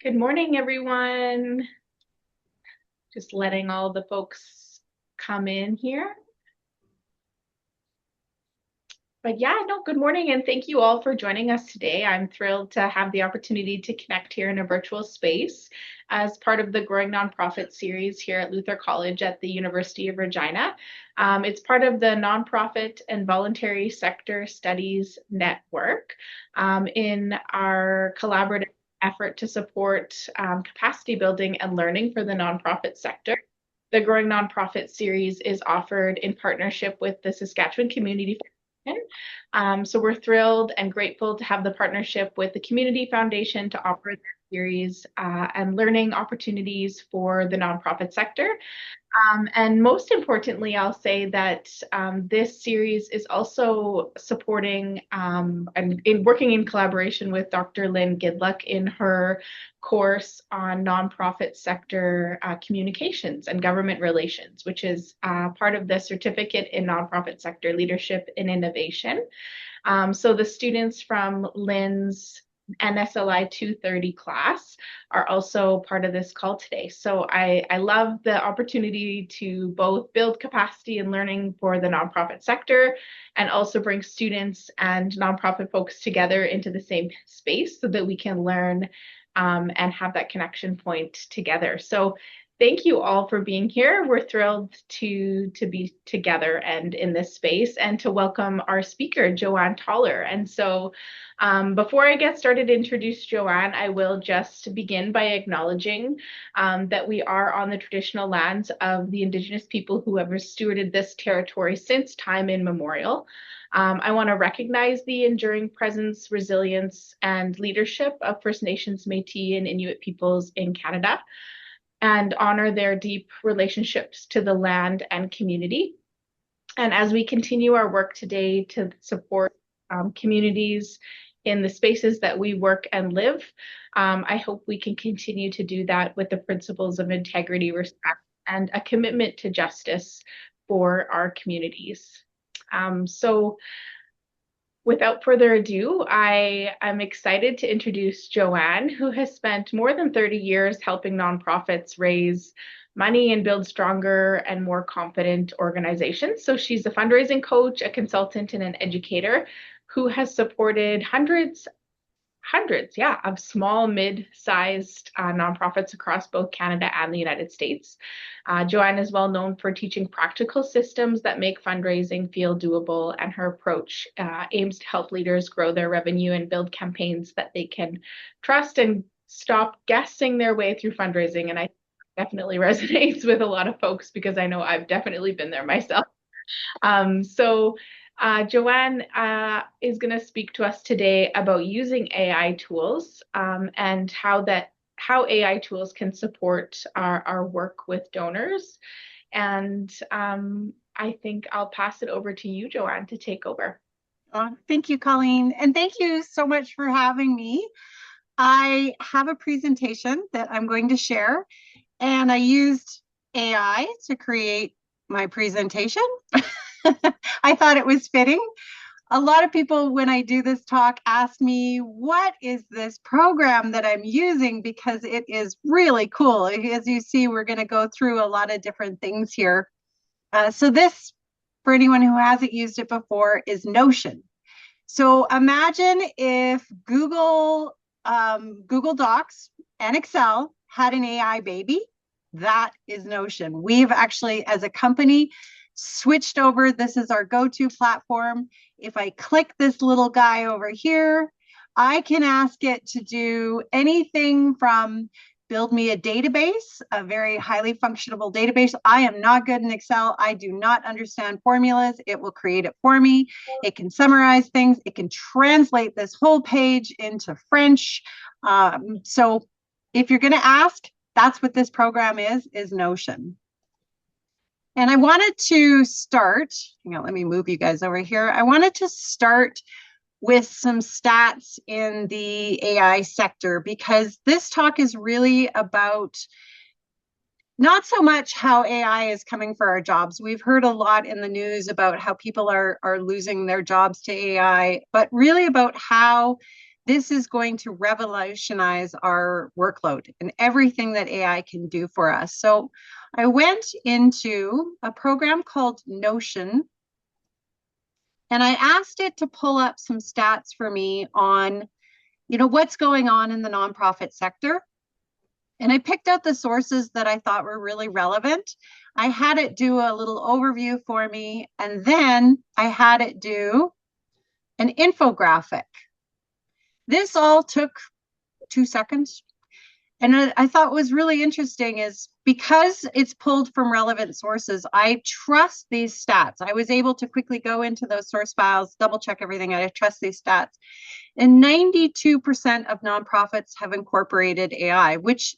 Good morning, everyone. Just letting all the folks come in here. But yeah, no, good morning, and thank you all for joining us today. I'm thrilled to have the opportunity to connect here in a virtual space as part of the Growing Nonprofit series here at Luther College at the University of Regina. It's part of the Nonprofit and Voluntary Sector Studies Network in our collaborative effort to support capacity building and learning for the nonprofit sector. The Growing Nonprofit series is offered in partnership with the Saskatchewan Community Foundation. So we're thrilled and grateful to have the partnership with the Community Foundation to offer this series and learning opportunities for the nonprofit sector. And most importantly, I'll say that this series is also supporting and in working in collaboration with Dr. Lynn Gidluck in her course on nonprofit sector communications and government relations, which is part of the Certificate in Nonprofit Sector Leadership and Innovation. So the students from Lynn's NSLI 230 class are also part of this call today. So I love the opportunity to both build capacity and learning for the nonprofit sector and also bring students and nonprofit folks together into the same space so that we can learn and have that connection point together. So thank you all for being here. We're thrilled to be together and in this space and to welcome our speaker, Joanne Toller. And so before I get started to introduce Joanne, I will just begin by acknowledging that we are on the traditional lands of the Indigenous people who have stewarded this territory since time immemorial. I want to recognize the enduring presence, resilience, and leadership of First Nations, Métis, and Inuit peoples in Canada, and honor their deep relationships to the land and community. And as we continue our work today to support communities in the spaces that we work and live, I hope we can continue to do that with the principles of integrity, respect, and a commitment to justice for our communities. So without further ado, I am excited to introduce Joanne, who has spent more than 30 years helping nonprofits raise money and build stronger and more confident organizations. So she's a fundraising coach, a consultant, and an educator who has supported hundreds, yeah, of small, mid-sized nonprofits across both Canada and the United States. Joanne is well known for teaching practical systems that make fundraising feel doable, and her approach aims to help leaders grow their revenue and build campaigns that they can trust and stop guessing their way through fundraising. And I definitely resonates with a lot of folks because I know I've definitely been there myself. Joanne is going to speak to us today about using AI tools and how AI tools can support our work with donors. And I think I'll pass it over to you, Joanne, to take over. Thank you, Colleen. And thank you so much for having me. I have a presentation that I'm going to share, and I used AI to create my presentation. I thought it was fitting. A lot of people, when I do this talk, ask me, what is this program that I'm using? Because it is really cool. As you see, we're going to go through a lot of different things here. So this, for anyone who hasn't used it before, is Notion. So imagine if Google Docs and Excel had an AI baby. That is Notion. We've actually, as a company, switched over. This is our go-to platform. If I click this little guy over here, I can ask it to do anything from build me a database, a very highly functional database. I am not good in Excel. I do not understand formulas. It will create it for me. It can summarize things. It can translate this whole page into French. So if you're going to ask, that's what this program is Notion. And I wanted to start, let me move you guys over here. I wanted to start with some stats in the AI sector, because this talk is really about not so much how AI is coming for our jobs. We've heard a lot in the news about how people are losing their jobs to AI, but really about how this is going to revolutionize our workload and everything that AI can do for us. So I went into a program called Notion, and I asked it to pull up some stats for me on, what's going on in the nonprofit sector. And I picked out the sources that I thought were really relevant. I had it do a little overview for me, and then I had it do an infographic. This all took 2 seconds. And I thought was really interesting is because it's pulled from relevant sources, I trust these stats. I was able to quickly go into those source files, double check everything, and I trust these stats. And 92% of nonprofits have incorporated AI, which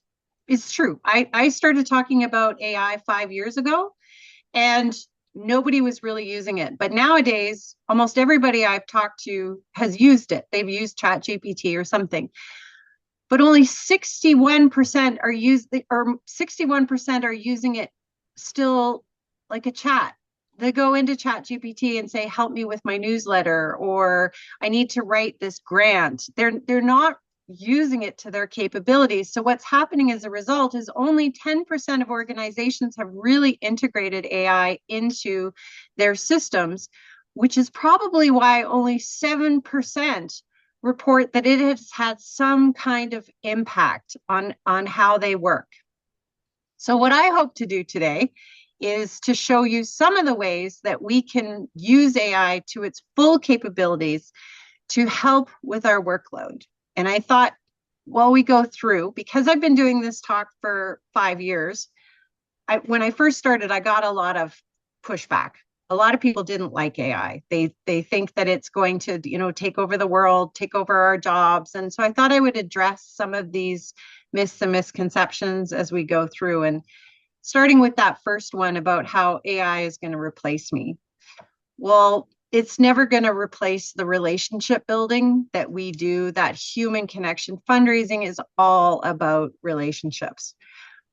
is true. I started talking about AI 5 years ago, and nobody was really using it. But nowadays, almost everybody I've talked to has used it. They've used ChatGPT or something. But only 61% are 61% are using it still like a chat. They go into ChatGPT and say, help me with my newsletter, or I need to write this grant. They're not using it to their capabilities. So what's happening as a result is only 10% of organizations have really integrated AI into their systems, which is probably why only 7% report that it has had some kind of impact on how they work. So what I hope to do today is to show you some of the ways that we can use AI to its full capabilities to help with our workload. And I thought, while we go through, because I've been doing this talk for 5 years, when I first started, I got a lot of pushback. A lot of people didn't like AI. They think that it's going to, take over the world, take over our jobs. And so I thought I would address some of these myths and misconceptions as we go through. And starting with that first one about how AI is going to replace me. Well, it's never going to replace the relationship building that we do, that human connection. Fundraising is all about relationships.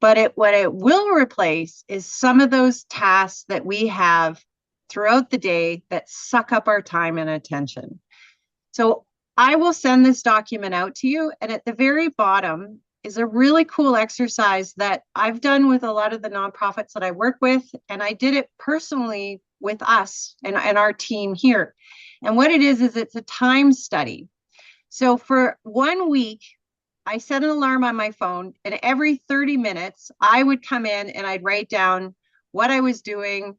But what it will replace is some of those tasks that we have throughout the day that suck up our time and attention. So I will send this document out to you. And at the very bottom is a really cool exercise that I've done with a lot of the nonprofits that I work with. And I did it personally with us and our team here. And what it is it's a time study. So for 1 week, I set an alarm on my phone, and every 30 minutes, I would come in and I'd write down what I was doing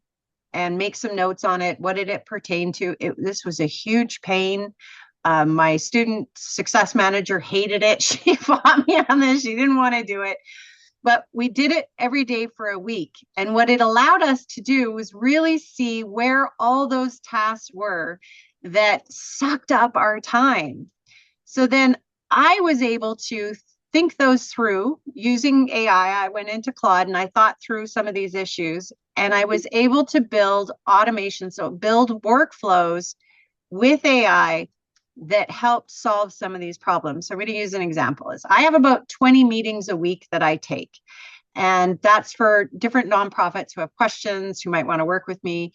and make some notes on it. What did it pertain to? This was a huge pain. My student success manager hated it. She fought me on this. She didn't want to do it. But we did it every day for a week. And what it allowed us to do was really see where all those tasks were that sucked up our time. So then I was able to think those through using AI. I went into Claude and I thought through some of these issues, and I was able to build automation, so build workflows with AI that helped solve some of these problems. So I'm going to use an example. I have about 20 meetings a week that I take, and that's for different nonprofits who have questions, who might want to work with me.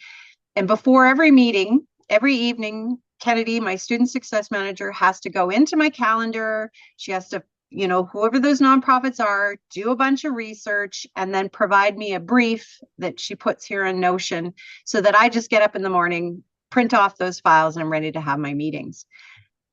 And before every meeting, every evening, Kennedy, my student success manager, has to go into my calendar. She has to, whoever those nonprofits are, do a bunch of research and then provide me a brief that she puts here in Notion so that I just get up in the morning, print off those files, and I'm ready to have my meetings.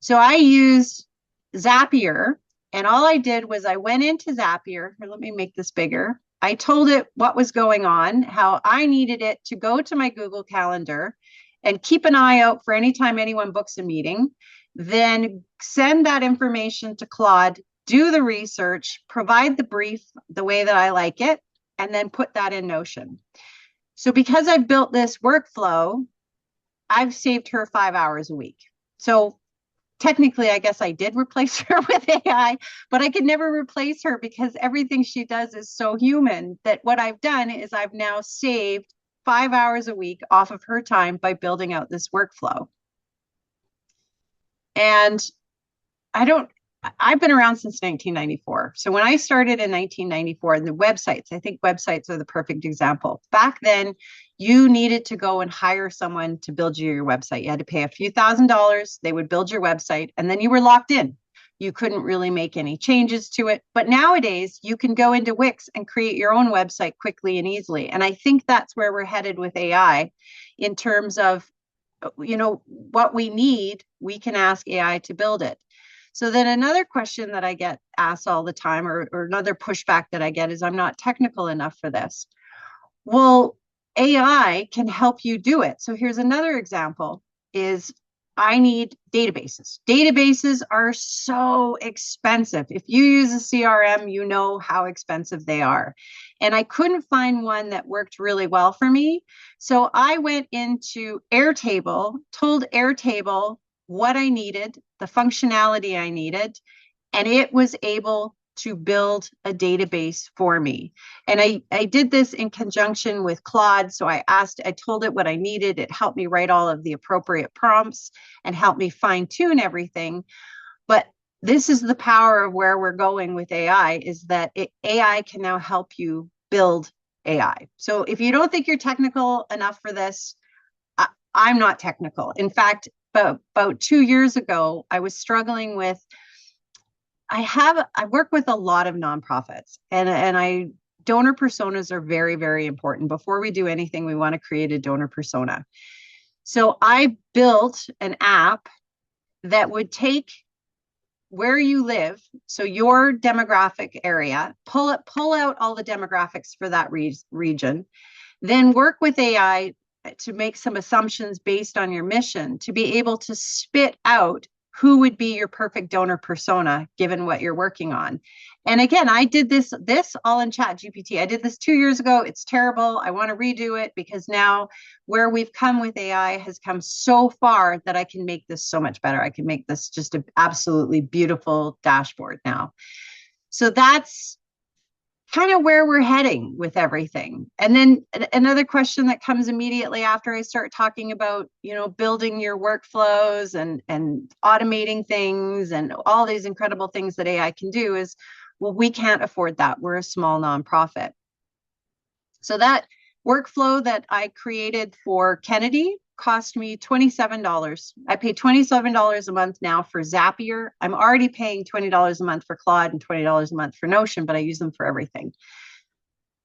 So I use Zapier, and all I did was I went into Zapier. Here, let me make this bigger. I told it what was going on, how I needed it to go to my Google Calendar and keep an eye out for any time anyone books a meeting, then send that information to Claude, do the research, provide the brief the way that I like it, and then put that in Notion. So because I've built this workflow, I've saved her 5 hours a week. So technically, I guess I did replace her with AI, but I could never replace her because everything she does is so human that what I've done is I've now saved 5 hours a week off of her time by building out this workflow. And I've been around since 1994. So when I started in 1994, and the websites, I think websites are the perfect example. Back then, you needed to go and hire someone to build you your website. You had to pay a few $1,000s. They would build your website, and then you were locked in. You couldn't really make any changes to it. But nowadays, you can go into Wix and create your own website quickly and easily. And I think that's where we're headed with AI in terms of, what we need, we can ask AI to build it. So then another question that I get asked all the time, or another pushback that I get, is I'm not technical enough for this. Well, AI can help you do it. So here's another example is I need databases. Databases are so expensive. If you use a CRM, you know how expensive they are. And I couldn't find one that worked really well for me. So I went into Airtable, told Airtable what I needed, the functionality I needed, and it was able to build a database for me. And I did this in conjunction with Claude. So I told it what I needed. It helped me write all of the appropriate prompts and helped me fine tune everything. But this is the power of where we're going with AI, is that AI can now help you build AI. So if you don't think you're technical enough for this, I'm not technical. In fact, about 2 years ago, I was struggling with, I work with a lot of nonprofits, and donor personas are very, very important. Before we do anything, we want to create a donor persona. So I built an app that would take where you live, so your demographic area, pull out all the demographics for that region, then work with AI to make some assumptions based on your mission to be able to spit out who would be your perfect donor persona given what you're working on. And again, I did this all in Chat GPT. I did this 2 years ago. It's terrible. I want to redo it because now where we've come with AI has come so far that I can make this so much better. I can make this just an absolutely beautiful dashboard now. So that's kind of where we're heading with everything. And then another question that comes immediately after I start talking about, building your workflows and automating things and all these incredible things that AI can do is, well, we can't afford that. We're a small nonprofit. So that workflow that I created for Kennedy cost me $27. I pay $27 a month now for Zapier. I'm already paying $20 a month for Claude and $20 a month for Notion, but I use them for everything.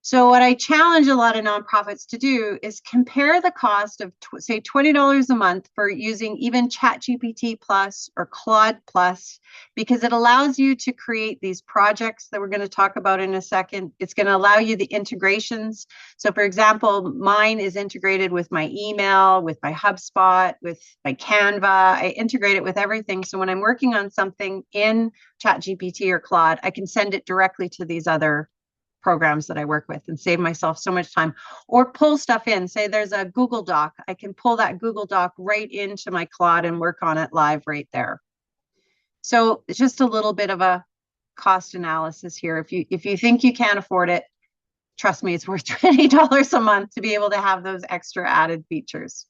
So what I challenge a lot of nonprofits to do is compare the cost of, say, $20 a month for using even ChatGPT Plus or Claude Plus, because it allows you to create these projects that we're going to talk about in a second. It's going to allow you the integrations. So for example, mine is integrated with my email, with my HubSpot, with my Canva. I integrate it with everything. So when I'm working on something in ChatGPT or Claude, I can send it directly to these other programs that I work with and save myself so much time, or pull stuff in. Say there's a Google Doc, I can pull that Google Doc right into my Claude and work on it live right there. So it's just a little bit of a cost analysis here. If you think you can't afford it, trust me, it's worth $20 a month to be able to have those extra added features.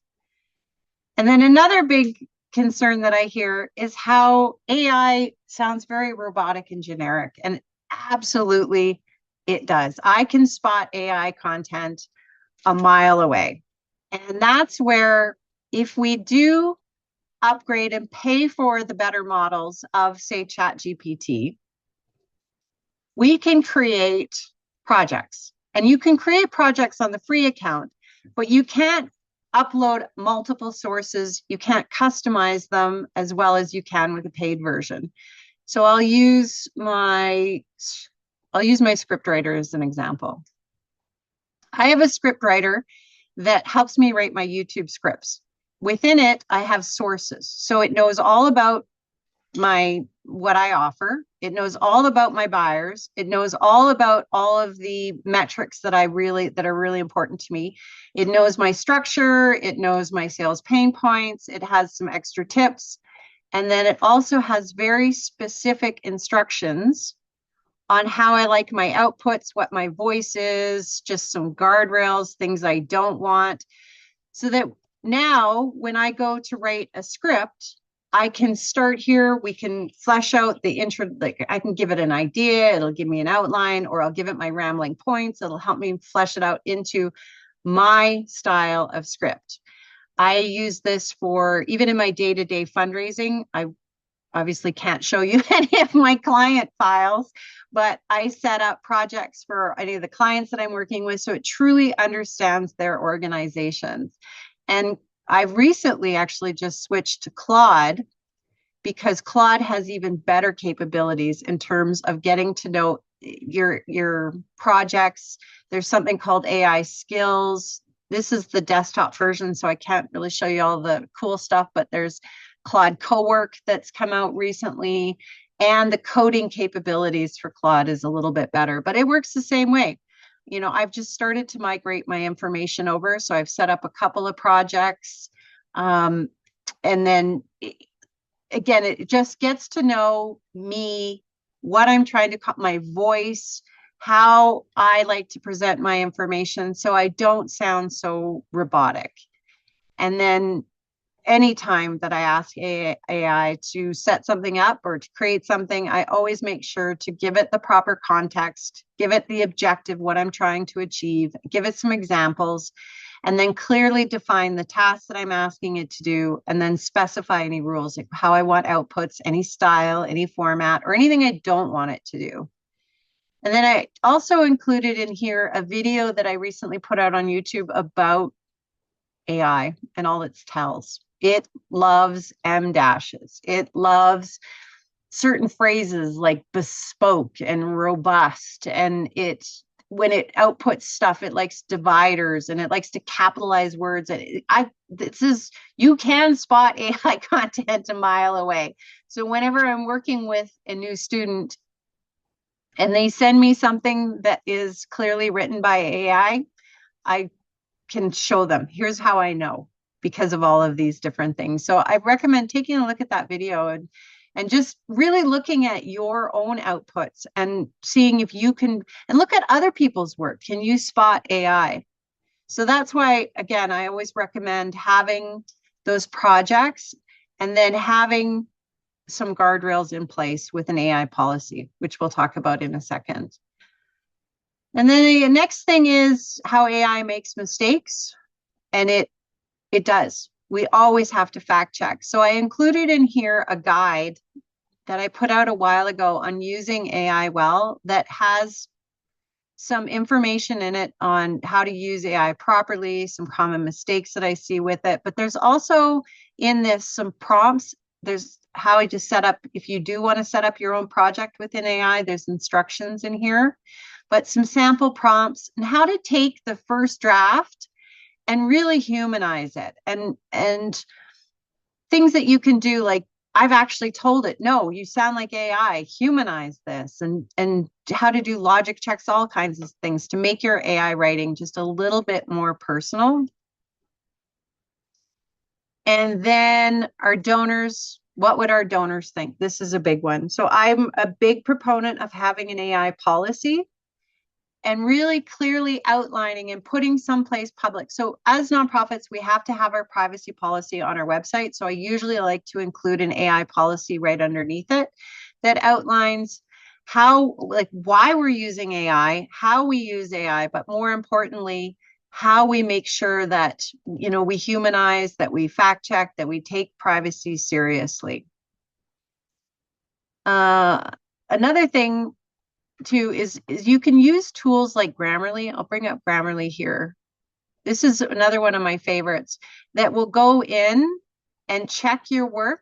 And then another big concern that I hear is how AI sounds very robotic and generic, and absolutely it does. I can spot AI content a mile away. And that's where, if we do upgrade and pay for the better models of, say, ChatGPT, we can create projects. And you can create projects on the free account, but you can't upload multiple sources. You can't customize them as well as you can with a paid version. So I'll use my scriptwriter as an example. I have a scriptwriter that helps me write my YouTube scripts. Within it, I have sources. So it knows all about what I offer. It knows all about my buyers. It knows all about all of the metrics that are really important to me. It knows my structure. It knows my sales pain points. It has some extra tips. And then it also has very specific instructions on how I like my outputs, what my voice is, just some guardrails, things I don't want. So that now when I go to write a script, I can start here. We can flesh out the intro. Like I can give it an idea. It'll give me an outline, or I'll give it my rambling points. It'll help me flesh it out into my style of script. I use this for even in my day-to-day fundraising. obviously can't show you any of my client files, but I set up projects for any of the clients that I'm working with. So it truly understands their organizations. And I've recently actually just switched to Claude because Claude has even better capabilities in terms of getting to know your projects. There's something called AI skills. This is the desktop version, so I can't really show you all the cool stuff, but there's Claude Cowork that's come out recently, and the coding capabilities for Claude is a little bit better, but it works the same way. You know, I've just started to migrate my information over, so I've set up a couple of projects. And then again, it just gets to know me, what I'm trying to, my voice, how I like to present my information so I don't sound so robotic. And then anytime that I ask AI to set something up or to create something, I always make sure to give it the proper context, give it the objective, what I'm trying to achieve, give it some examples, and then clearly define the tasks that I'm asking it to do, and then specify any rules, like how I want outputs, any style, any format, or anything I don't want it to do. And then I also included in here a video that I recently put out on YouTube about AI and all its tells. It loves M dashes. It loves certain phrases like bespoke and robust. And when it outputs stuff, it likes dividers and it likes to capitalize words. You can spot AI content a mile away. So whenever I'm working with a new student and they send me something that is clearly written by AI, I can show them, here's how I know, because of all of these different things. So I recommend taking a look at that video and just really looking at your own outputs and seeing if you can, and look at other people's work. Can you spot AI? So that's why, again, I always recommend having those projects and then having some guardrails in place with an AI policy, which we'll talk about in a second. And then the next thing is how AI makes mistakes, and it does. We always have to fact check. So I included in here a guide that I put out a while ago on using AI well, that has some information in it on how to use AI properly, some common mistakes that I see with it. But there's also in this some prompts. There's how I just set up, if you do want to set up your own project within AI, there's instructions in here, but some sample prompts and how to take the first draft and really humanize it, and things that you can do, like I've actually told it, no, you sound like AI, humanize this, and how to do logic checks, all kinds of things to make your AI writing just a little bit more personal. And then our donors, what would our donors think? This is a big one. So I'm a big proponent of having an AI policy and really clearly outlining and putting someplace public. So as nonprofits, we have to have our privacy policy on our website. So I usually like to include an AI policy right underneath it that outlines how, like, why we're using AI, how we use AI, but more importantly, how we make sure that, you know, we humanize, that we fact check, that we take privacy seriously. Another thing too is you can use tools like Grammarly. I'll bring up Grammarly here. This is another one of my favorites that will go in and check your work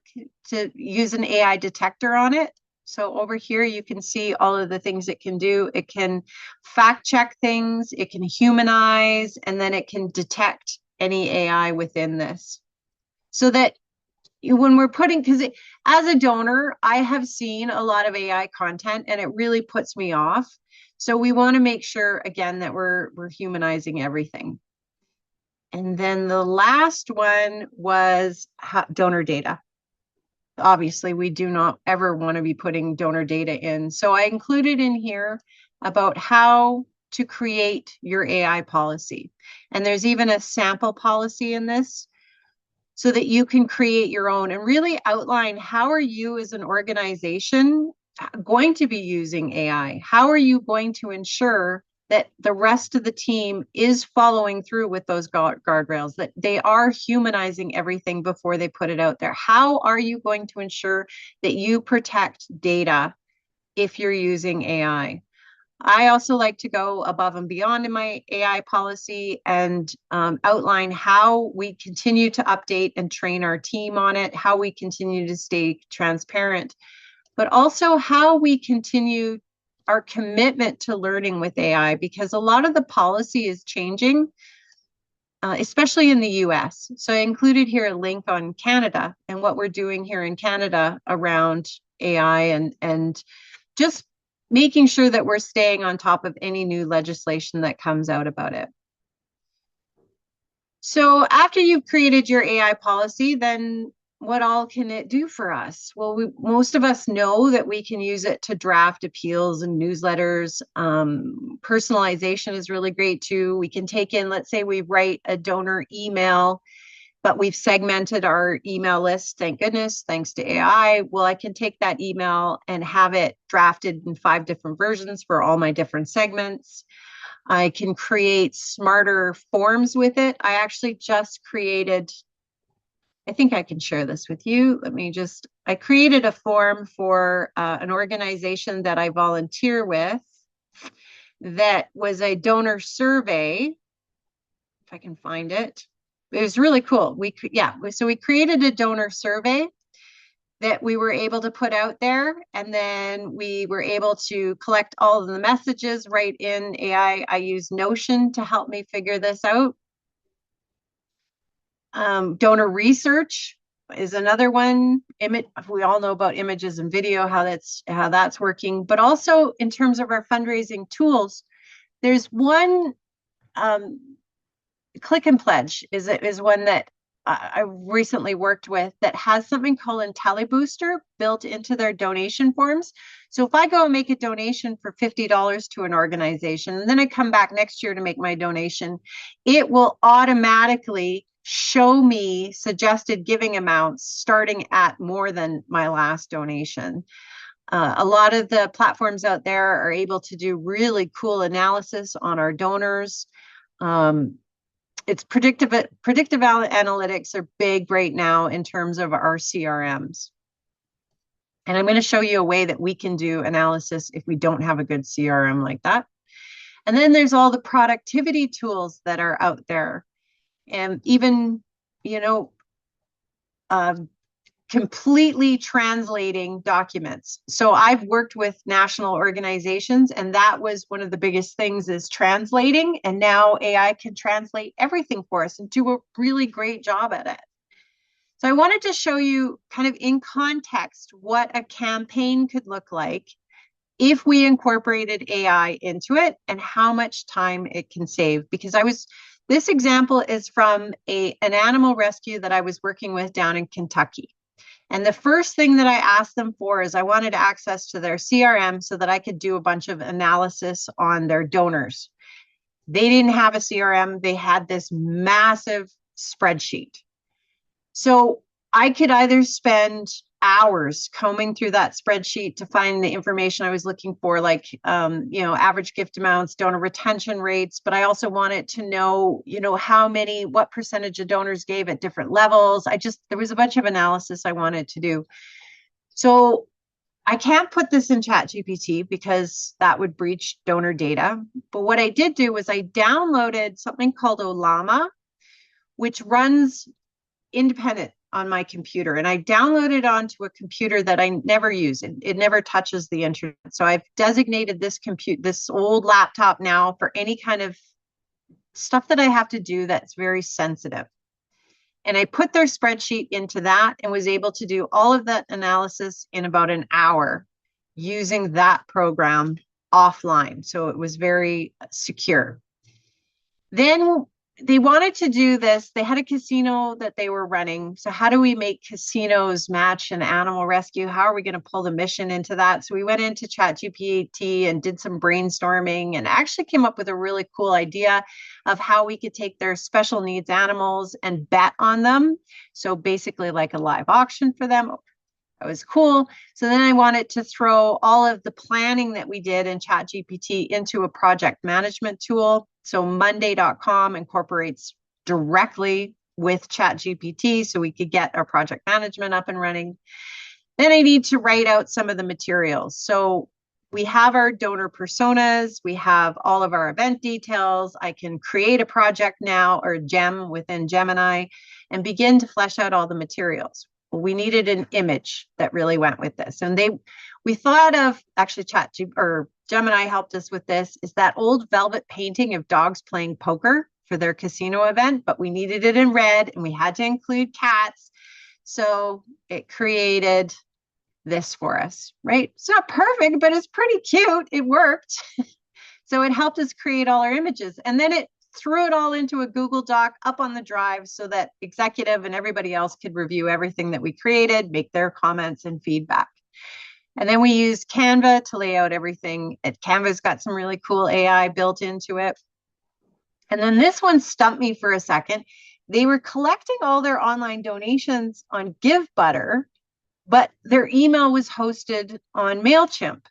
to use an AI detector on it. So over here, you can see all of the things it can do. It can fact check things, it can humanize, and then it can detect any AI within this. So that when we're putting, because as a donor, I have seen a lot of AI content and it really puts me off. So we want to make sure, again, that we're humanizing everything. And then the last one was donor data. Obviously, we do not ever want to be putting donor data in. So I included in here about how to create your AI policy. And there's even a sample policy in this so that you can create your own and really outline how are you as an organization going to be using AI? How are you going to ensure that the rest of the team is following through with those guardrails, that they are humanizing everything before they put it out there. How are you going to ensure that you protect data if you're using AI? I also like to go above and beyond in my AI policy and outline how we continue to update and train our team on it, how we continue to stay transparent, but also how we continue our commitment to learning with AI, because a lot of the policy is changing, especially in the US. So I included here a link on Canada and what we're doing here in Canada around AI and just making sure that we're staying on top of any new legislation that comes out about it. So after you've created your AI policy, then what all can it do for us? Well, most of us know that we can use it to draft appeals and newsletters. Personalization is really great too. We can take in, let's say we write a donor email, but we've segmented our email list, thank goodness, thanks to AI. Well, I can take that email and have it drafted in 5 different versions for all my different segments. I can create smarter forms with it. I actually just created, I think I can share this with you. I created a form for an organization that I volunteer with that was a donor survey, if I can find it. It was really cool. So we created a donor survey that we were able to put out there. And then we were able to collect all of the messages right in AI. I use Notion to help me figure this out. Donor research is another one. We all know about images and video, how that's working. But also in terms of our fundraising tools, there's one, Click and Pledge is one that I recently worked with that has something called IntelliBooster built into their donation forms. So if I go and make a donation for $50 to an organization, and then I come back next year to make my donation, it will automatically show me suggested giving amounts starting at more than my last donation. A lot of the platforms out there are able to do really cool analysis on our donors. It's predictive analytics are big right now in terms of our CRMs. And I'm going to show you a way that we can do analysis if we don't have a good CRM like that. And then there's all the productivity tools that are out there. And even, completely translating documents. So I've worked with national organizations, and that was one of the biggest things is translating. And now AI can translate everything for us and do a really great job at it. So I wanted to show you kind of in context what a campaign could look like if we incorporated AI into it and how much time it can save. Because this example is from an animal rescue that I was working with down in Kentucky. And the first thing that I asked them for is I wanted access to their CRM so that I could do a bunch of analysis on their donors. They didn't have a CRM. They had this massive spreadsheet. So I could either spend hours combing through that spreadsheet to find the information I was looking for, like, average gift amounts, donor retention rates. But I also wanted to know, what percentage of donors gave at different levels. There was a bunch of analysis I wanted to do. So I can't put this in ChatGPT because that would breach donor data. But what I did do was I downloaded something called Olama, which runs independent on my computer, and I downloaded onto a computer that I never use. It never touches the internet. So I've designated this old laptop now for any kind of stuff that I have to do that's very sensitive. And I put their spreadsheet into that and was able to do all of that analysis in about an hour using that program offline. So it was very secure. Then they wanted to do this. They had a casino that they were running. So how do we make casinos match an animal rescue? How are we going to pull the mission into that? So we went into ChatGPT and did some brainstorming and actually came up with a really cool idea of how we could take their special needs animals and bet on them. So basically like a live auction for them. That was cool. So then I wanted to throw all of the planning that we did in ChatGPT into a project management tool. So Monday.com incorporates directly with ChatGPT so we could get our project management up and running. Then I need to write out some of the materials. So we have our donor personas, we have all of our event details. I can create a project now or gem within Gemini and begin to flesh out all the materials. We needed an image that really went with this. And we thought of actually Gemini helped us with this, is that old velvet painting of dogs playing poker for their casino event, but we needed it in red and we had to include cats. So it created this for us, right? It's not perfect, but it's pretty cute. It worked. So it helped us create all our images. And then it threw it all into a Google Doc up on the drive so that executive and everybody else could review everything that we created, make their comments and feedback. And then we used Canva to lay out everything. Canva's got some really cool AI built into it. And then this one stumped me for a second. They were collecting all their online donations on GiveButter, but their email was hosted on MailChimp.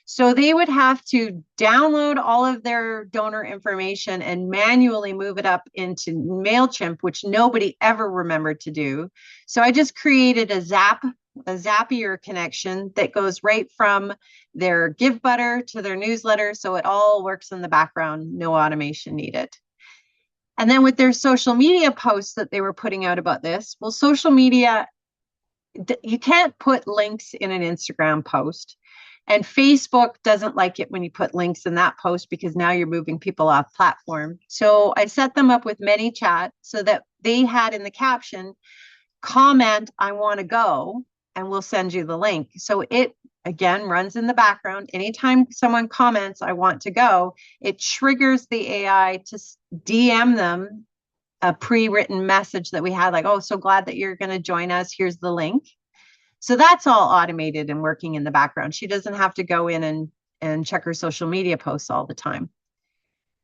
So they would have to download all of their donor information and manually move it up into MailChimp, which nobody ever remembered to do. So I just created a Zapier connection that goes right from their GiveButter to their newsletter. So it all works in the background, no automation needed. And then with their social media posts that they were putting out about this, well, social media, you can't put links in an Instagram post. And Facebook doesn't like it when you put links in that post because now you're moving people off platform. So I set them up with ManyChat so that they had in the caption, comment, I want to go, and we'll send you the link. So it, again, runs in the background. Anytime someone comments, I want to go, it triggers the AI to DM them a pre-written message that we had, like, oh, so glad that you're going to join us. Here's the link. So that's all automated and working in the background. She doesn't have to go in and check her social media posts all the time.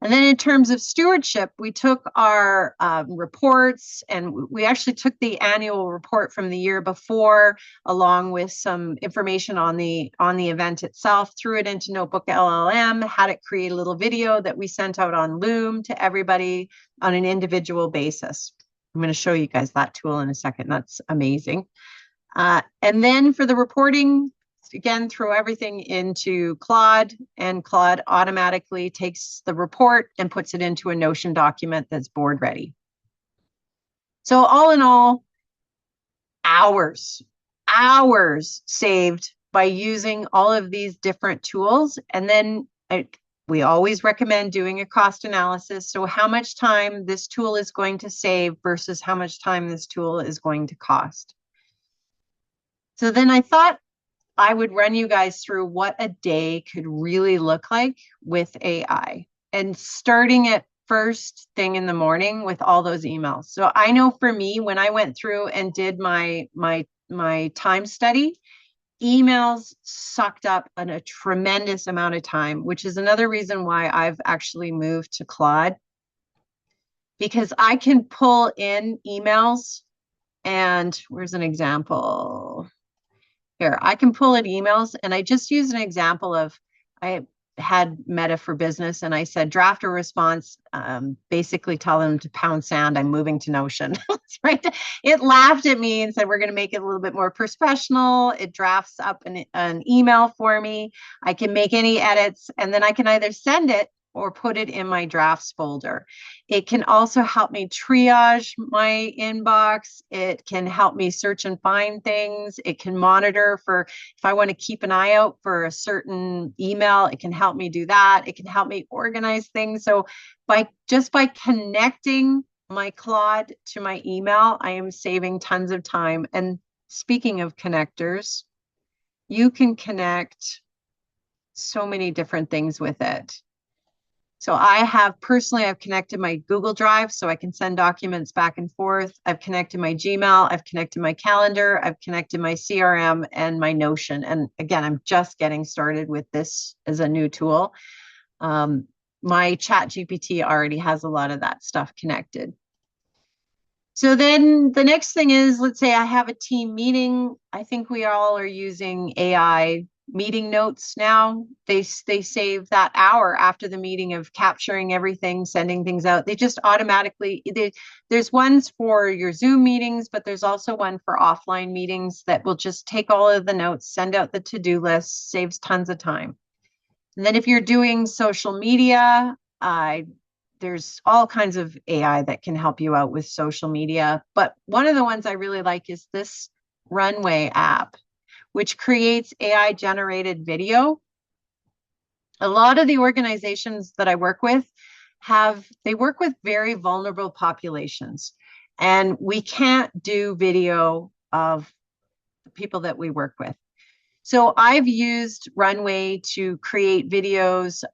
And then in terms of stewardship, we took our reports and we actually took the annual report from the year before, along with some information on the event itself, threw it into Notebook LLM, had it create a little video that we sent out on Loom to everybody on an individual basis. I'm going to show you guys that tool in a second. That's amazing. And then for the reporting, again, throw everything into Claude, and Claude automatically takes the report and puts it into a Notion document that's board ready. So all in all, hours saved by using all of these different tools. And then we always recommend doing a cost analysis. So how much time this tool is going to save versus how much time this tool is going to cost. So then I thought I would run you guys through what a day could really look like with AI, and starting at first thing in the morning with all those emails. So I know for me, when I went through and did my time study, emails sucked up a tremendous amount of time, which is another reason why I've actually moved to Claude, because I can pull in emails. And where's an example? Here, I can pull in emails, and I just use an example of, I had Meta for Business and I said, draft a response, basically tell them to pound sand, I'm moving to Notion. Right? It laughed at me and said, we're going to make it a little bit more professional. It drafts up an email for me. I can make any edits, and then I can either send it or put it in my drafts folder. It can also help me triage my inbox. It can help me search and find things. It can monitor for if I want to keep an eye out for a certain email, it can help me do that. It can help me organize things. So by connecting my Claude to my email, I am saving tons of time. And speaking of connectors, you can connect so many different things with it. So I've connected my Google Drive so I can send documents back and forth. I've connected my Gmail. I've connected my calendar. I've connected my CRM and my Notion. And again, I'm just getting started with this as a new tool. My Chat GPT already has a lot of that stuff connected. So then the next thing is, let's say I have a team meeting. I think we all are using AI meeting notes now. They save that hour after the meeting of capturing everything, sending things out. They just automatically there's ones for your Zoom meetings, but there's also one for offline meetings that will just take all of the notes, send out the to-do list, saves tons of time. And then if you're doing social media, there's all kinds of AI that can help you out with social media. But one of the ones I really like is this Runway app, which creates AI generated video. A lot of the organizations that I work with they work with very vulnerable populations. And we can't do video of the people that we work with. So I've used Runway to create videos,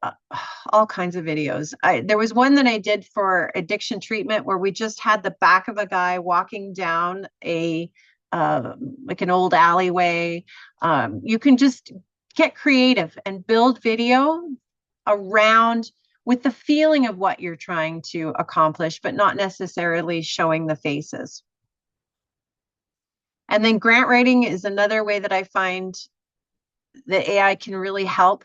all kinds of videos. There was one that I did for addiction treatment where we just had the back of a guy walking down like an old alleyway. You can just get creative and build video around with the feeling of what you're trying to accomplish, but not necessarily showing the faces. And then grant writing is another way that I find the AI can really help.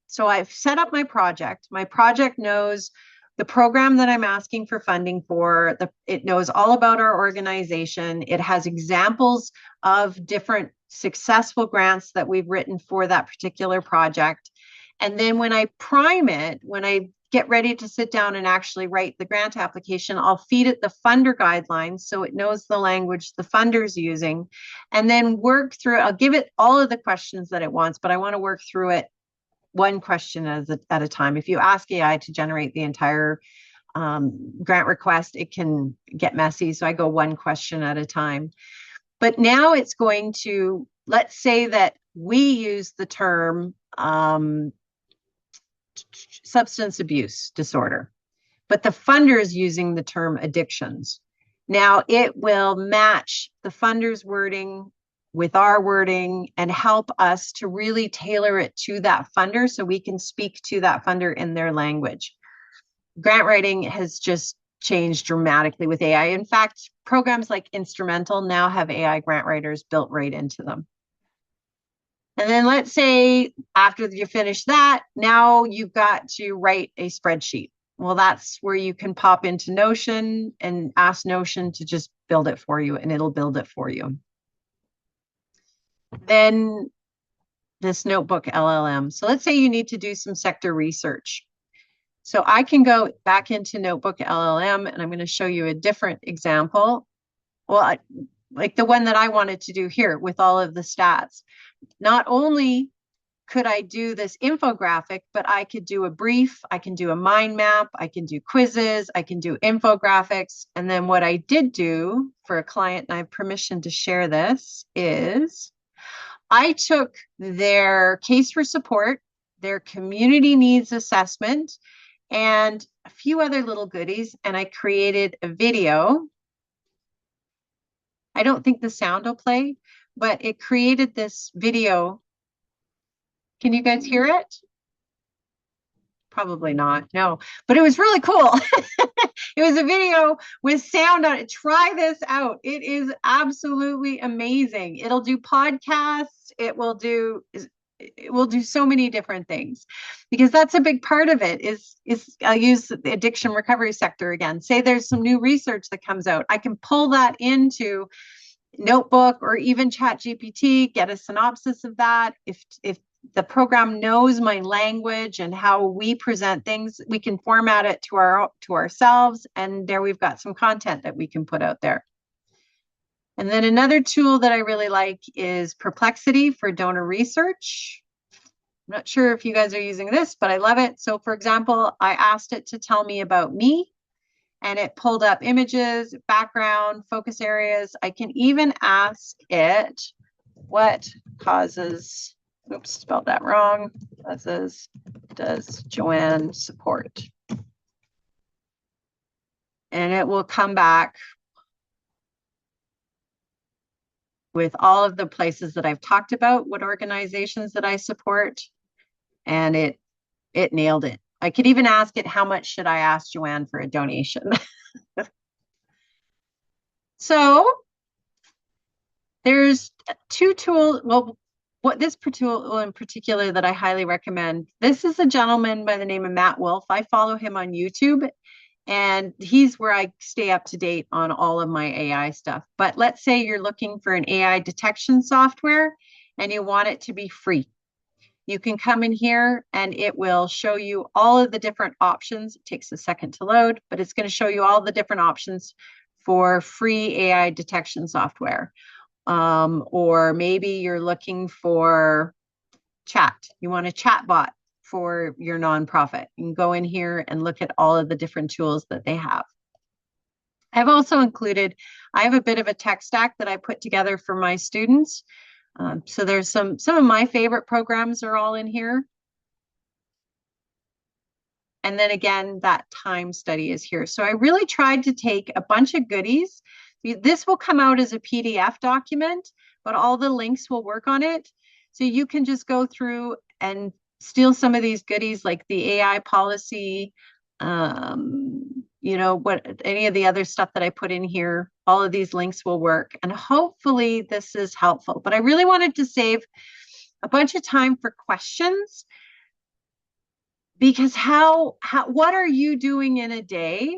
So I've set up my project. My project knows the program that I'm asking for funding for. It knows all about our organization. It has examples of different successful grants that we've written for that particular project. And then when I prime it, when I get ready to sit down and actually write the grant application, I'll feed it the funder guidelines so it knows the language the funder's using, and then work through. I'll give it all of the questions that it wants, but I want to work through it one question at a time. If you ask AI to generate the entire grant request, it can get messy. So I go one question at a time. But now it's going to, let's say that we use the term substance abuse disorder, but the funder is using the term addictions. Now it will match the funder's wording with our wording and help us to really tailor it to that funder so we can speak to that funder in their language. Grant writing has just changed dramatically with AI. In fact, programs like Instrumental now have AI grant writers built right into them. And then let's say after you finish that, now you've got to write a spreadsheet. Well, that's where you can pop into Notion and ask Notion to just build it for you, and it'll build it for you. Then this notebook LLM. So let's say you need to do some sector research. So I can go back into Notebook LLM, and I'm going to show you a different example. Well, like the one that I wanted to do here with all of the stats. Not only could I do this infographic, but I could do a brief, I can do a mind map, I can do quizzes, I can do infographics. And then what I did do for a client, and I have permission to share this, is I took their case for support, their community needs assessment, and a few other little goodies, and I created a video. I don't think the sound will play, but it created this video. Can you guys hear it? Probably not. No, but it was really cool. It was a video with sound on it. Try this out. It is absolutely amazing. It'll do podcasts. It will do so many different things, because that's a big part of it is I'll use the addiction recovery sector again. Say there's some new research that comes out. I can pull that into Notebook or even ChatGPT, get a synopsis of that. If the program knows my language and how we present things, we can format it to ourselves, and there we've got some content that we can put out there. And then another tool that I really like is Perplexity for donor research. I'm not sure if you guys are using this, but I love it. So for example, I asked it to tell me about me, and it pulled up images, background, focus areas. I can even ask it what causes, oops, spelled that wrong, does Joanne support? And it will come back with all of the places that I've talked about, what organizations that I support, and it nailed it. I could even ask it, how much should I ask Joanne for a donation? So there's two tools. Well, what this tool in particular that I highly recommend. This is a gentleman by the name of Matt Wolf. I follow him on YouTube, and he's where I stay up to date on all of my AI stuff. But let's say you're looking for an AI detection software and you want it to be free. You can come in here and it will show you all of the different options. It takes a second to load, but it's going to show you all the different options for free AI detection software. Or maybe you're looking for chat. You want a chat bot for your nonprofit. You can go in here and look at all of the different tools that they have. I've also included, I have a bit of a tech stack that I put together for my students. So there's some of my favorite programs are all in here. And then again, that time study is here. So I really tried to take a bunch of goodies. This will come out as a PDF document, but all the links will work on it. So you can just go through and steal some of these goodies like the AI policy, what any of the other stuff that I put in here, all of these links will work. And hopefully this is helpful. But I really wanted to save a bunch of time for questions because what are you doing in a day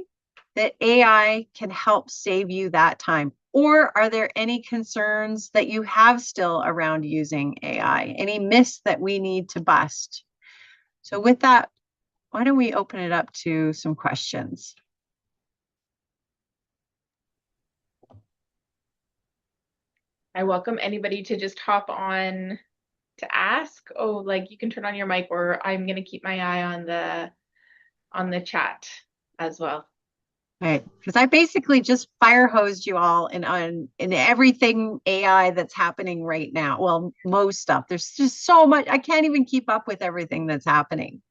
that AI can help save you that time? Or are there any concerns that you have still around using AI? Any myths that we need to bust? So with that, why don't we open it up to some questions? I welcome anybody to just hop on to ask. Oh, like you can turn on your mic, or I'm gonna keep my eye on the chat as well. Right. Because I basically just fire hosed you all in everything AI that's happening right now. Well, most stuff. There's just so much. I can't even keep up with everything that's happening.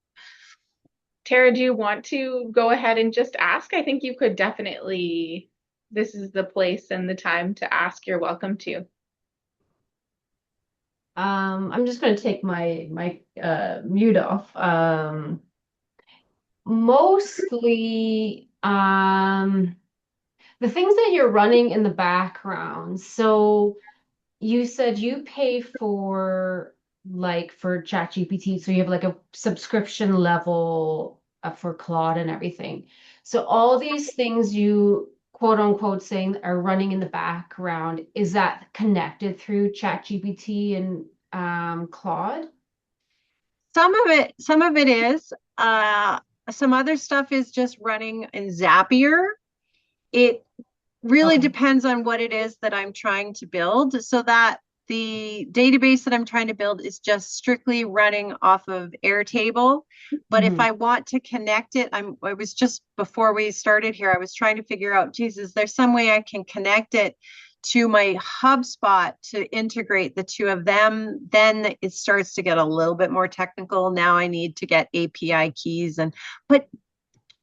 Tara, do you want to go ahead and just ask? I think you could definitely, this is the place and the time to ask. You're welcome to. I'm just going to take my mute off. Mostly the things that you're running in the background. So you said you pay for for ChatGPT, so you have like a subscription level for Claude and everything. So all these things you quote unquote saying are running in the background, is that connected through ChatGPT and Claude? Some of it is. Some other stuff is just running in Zapier. It really Okay. depends on what it is that I'm trying to build. So that the database that I'm trying to build is just strictly running off of Airtable. But if Mhm. I want to connect it, I was just before we started here, I was trying to figure out, Jesus, there's some way I can connect it to my HubSpot to integrate the two of them. Then it starts to get a little bit more technical. Now I need to get API keys but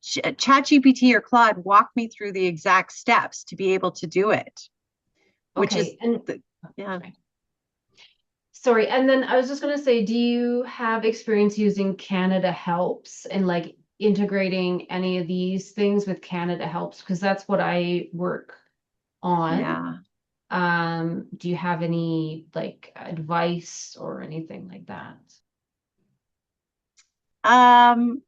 ChatGPT or Claude walk me through the exact steps to be able to do it, which is Okay. And yeah. sorry, and then I was just gonna say, do you have experience using Canada Helps and like integrating any of these things with Canada Helps? Because that's what I work on. Yeah. Do you have any like advice or anything like that? Um,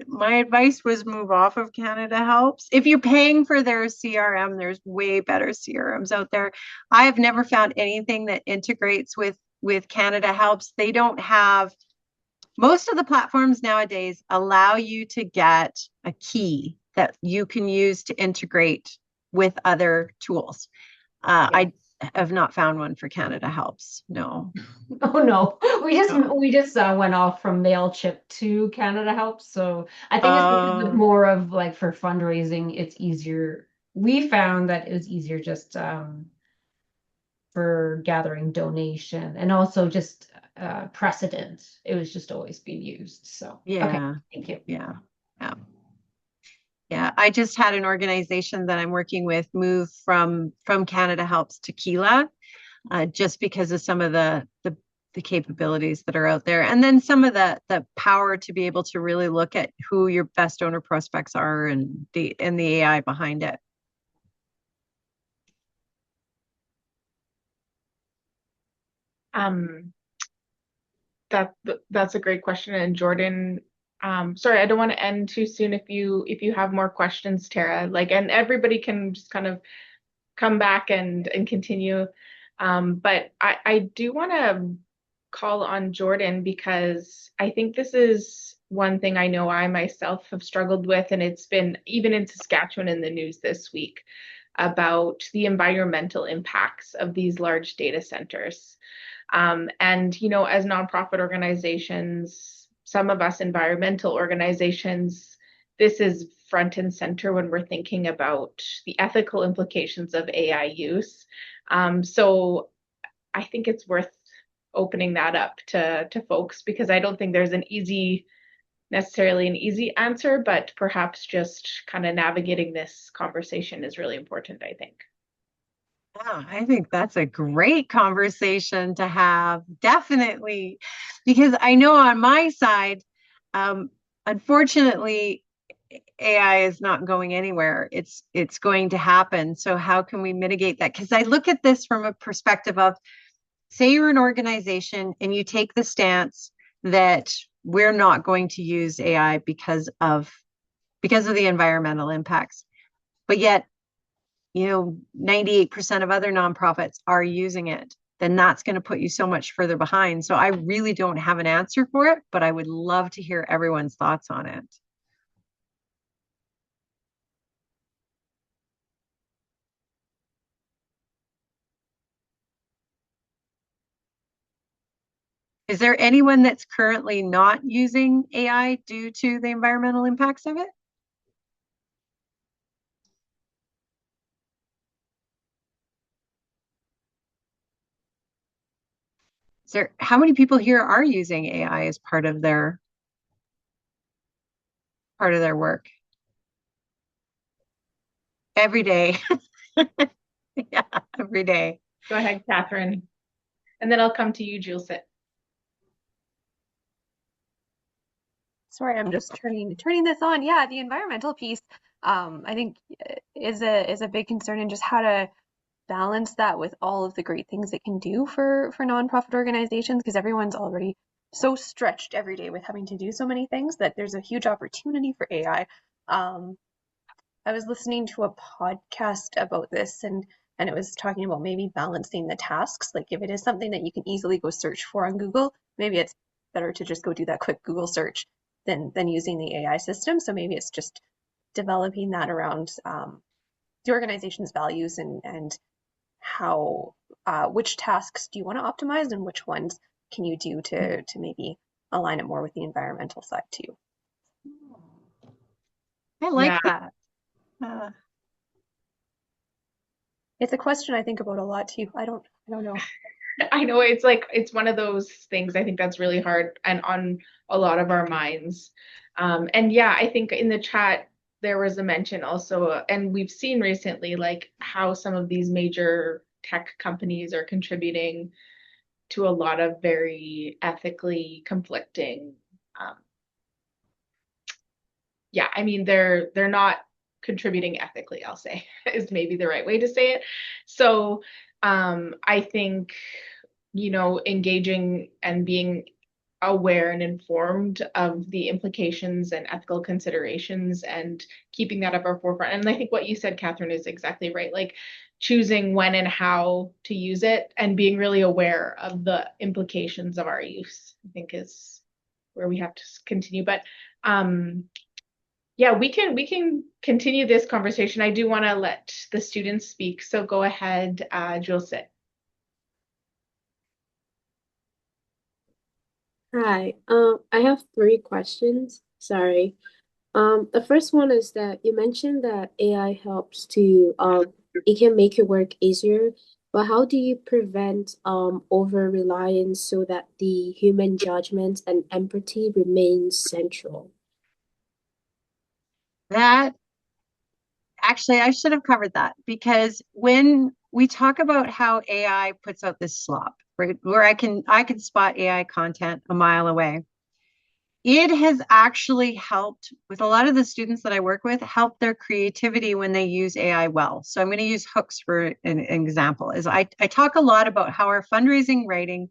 my advice was move off of Canada Helps. If you're paying for their CRM, there's way better CRMs out there. I have never found anything that integrates with Canada Helps. They don't have most of the platforms nowadays allow you to get a key that you can use to integrate with other tools. Yeah. I have not found one for Canada Helps. No, Oh no, no. we just went off from MailChimp to Canada Helps. So I think it's because of Uh, more of like for fundraising, it's easier. We found that it was easier just for gathering donation and also just precedent. It was just always being used. So okay, yeah, thank you. yeah, yeah. Yeah, I just had an organization that I'm working with move from Canada Helps to Keela, just because of some of the the capabilities that are out there, and then some of the power to be able to really look at who your best donor prospects are and the AI behind it. Um, that that's a great question. And Jordan, sorry, I don't want to end too soon. If you have more questions, Tara, like, and everybody can just kind of come back and continue. But I do want to call on Jordan because I think this is one thing I know I myself have struggled with, and it's been even in Saskatchewan in the news this week about the environmental impacts of these large data centers. And, as nonprofit organizations, some of us environmental organizations, this is front and center when we're thinking about the ethical implications of AI use. So I think it's worth opening that up to folks because I don't think there's necessarily an easy answer, but perhaps just kind of navigating this conversation is really important, I think. Yeah, I think that's a great conversation to have, definitely, because I know on my side, um, unfortunately, AI is not going anywhere. It's going to happen. So how can we mitigate that? Because I look at this from a perspective of, say you're an organization and you take the stance that we're not going to use AI because of the environmental impacts, but yet 98% of other nonprofits are using it, then that's going to put you so much further behind. So I really don't have an answer for it, but I would love to hear everyone's thoughts on it. Is there anyone that's currently not using AI due to the environmental impacts of it? How many people here are using AI as part of their work every day? Yeah, every day. Go ahead, Catherine. And then I'll come to you, Jules. Sorry, I'm just turning this on. Yeah, the environmental piece, I think is a big concern in just how to balance that with all of the great things it can do for nonprofit organizations, because everyone's already so stretched every day with having to do so many things that there's a huge opportunity for AI. I was listening to a podcast about this, and it was talking about maybe balancing the tasks. Like if it is something that you can easily go search for on Google, maybe it's better to just go do that quick Google search than using the AI system. So maybe it's just developing that around the organization's values and how which tasks do you want to optimize and which ones can you do to maybe align it more with the environmental side too. I Yeah, like that. Uh, It's a question I think about a lot too. I don't know. I know it's like it's one of those things I think that's really hard and on a lot of our minds. And yeah, I think in the chat there was a mention also, and we've seen recently like how some of these major tech companies are contributing to a lot of very ethically conflicting. Um, yeah, I mean they're not contributing ethically, I'll say, is maybe the right way to say it. So I think engaging and being aware and informed of the implications and ethical considerations and keeping that at our forefront. And I think what you said, Catherine, is exactly right. Like choosing when and how to use it and being really aware of the implications of our use, I think is where we have to continue. But yeah, we can continue this conversation. I do want to let the students speak. So go ahead, Jules. Hi, I have three questions. Sorry. The first one is that you mentioned that AI helps to it can make your work easier, but how do you prevent over reliance so that the human judgment and empathy remains central? that Actually, I should have covered that, because when we talk about how AI puts out this slop, right? Where I can spot AI content a mile away. It has actually helped with a lot of the students that I work with, help their creativity when they use AI well. So I'm going to use hooks for an example. Is I talk a lot about how our fundraising writing,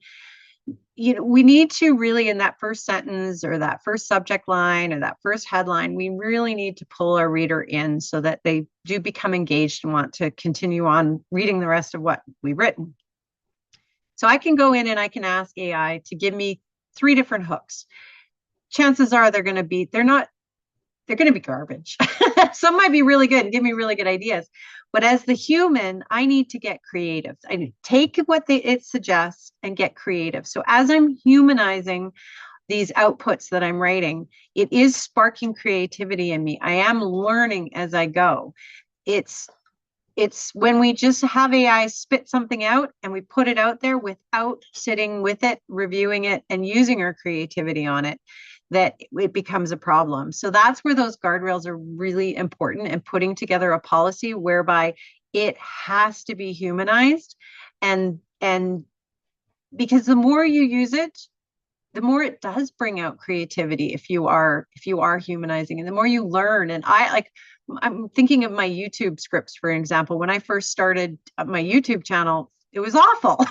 we need to really, in that first sentence or that first subject line or that first headline, we really need to pull our reader in so that they do become engaged and want to continue on reading the rest of what we've written. So I can go in and I can ask AI to give me 3 different hooks. Chances are they're going to be garbage. Some might be really good and give me really good ideas. But as the human, I need to get creative. I need to take what it suggests and get creative. So as I'm humanizing these outputs that I'm writing, it is sparking creativity in me. I am learning as I go. It's when we just have AI spit something out and we put it out there without sitting with it, reviewing it, and using our creativity on it, that it becomes a problem. So that's where those guardrails are really important, and putting together a policy whereby it has to be humanized. And because the more you use it, the more it does bring out creativity if you are humanizing, and the more you learn. And I'm thinking of my YouTube scripts, for example. When I first started my YouTube channel, it was awful.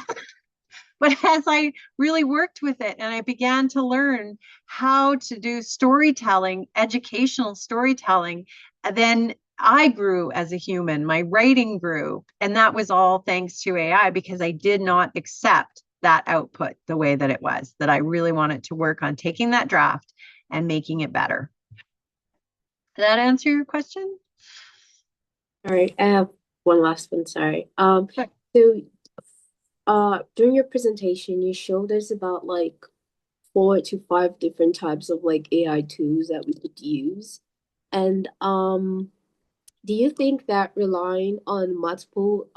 But as I really worked with it and I began to learn how to do storytelling, educational storytelling, then I grew as a human. My writing grew. And that was all thanks to AI, because I did not accept that output the way that it was, that I really wanted to work on taking that draft and making it better. Did that answer your question? All right, I have one last one, sorry. Sure. So during your presentation, you showed us about like 4 to 5 different types of like AI tools that we could use. And do you think that relying on multiple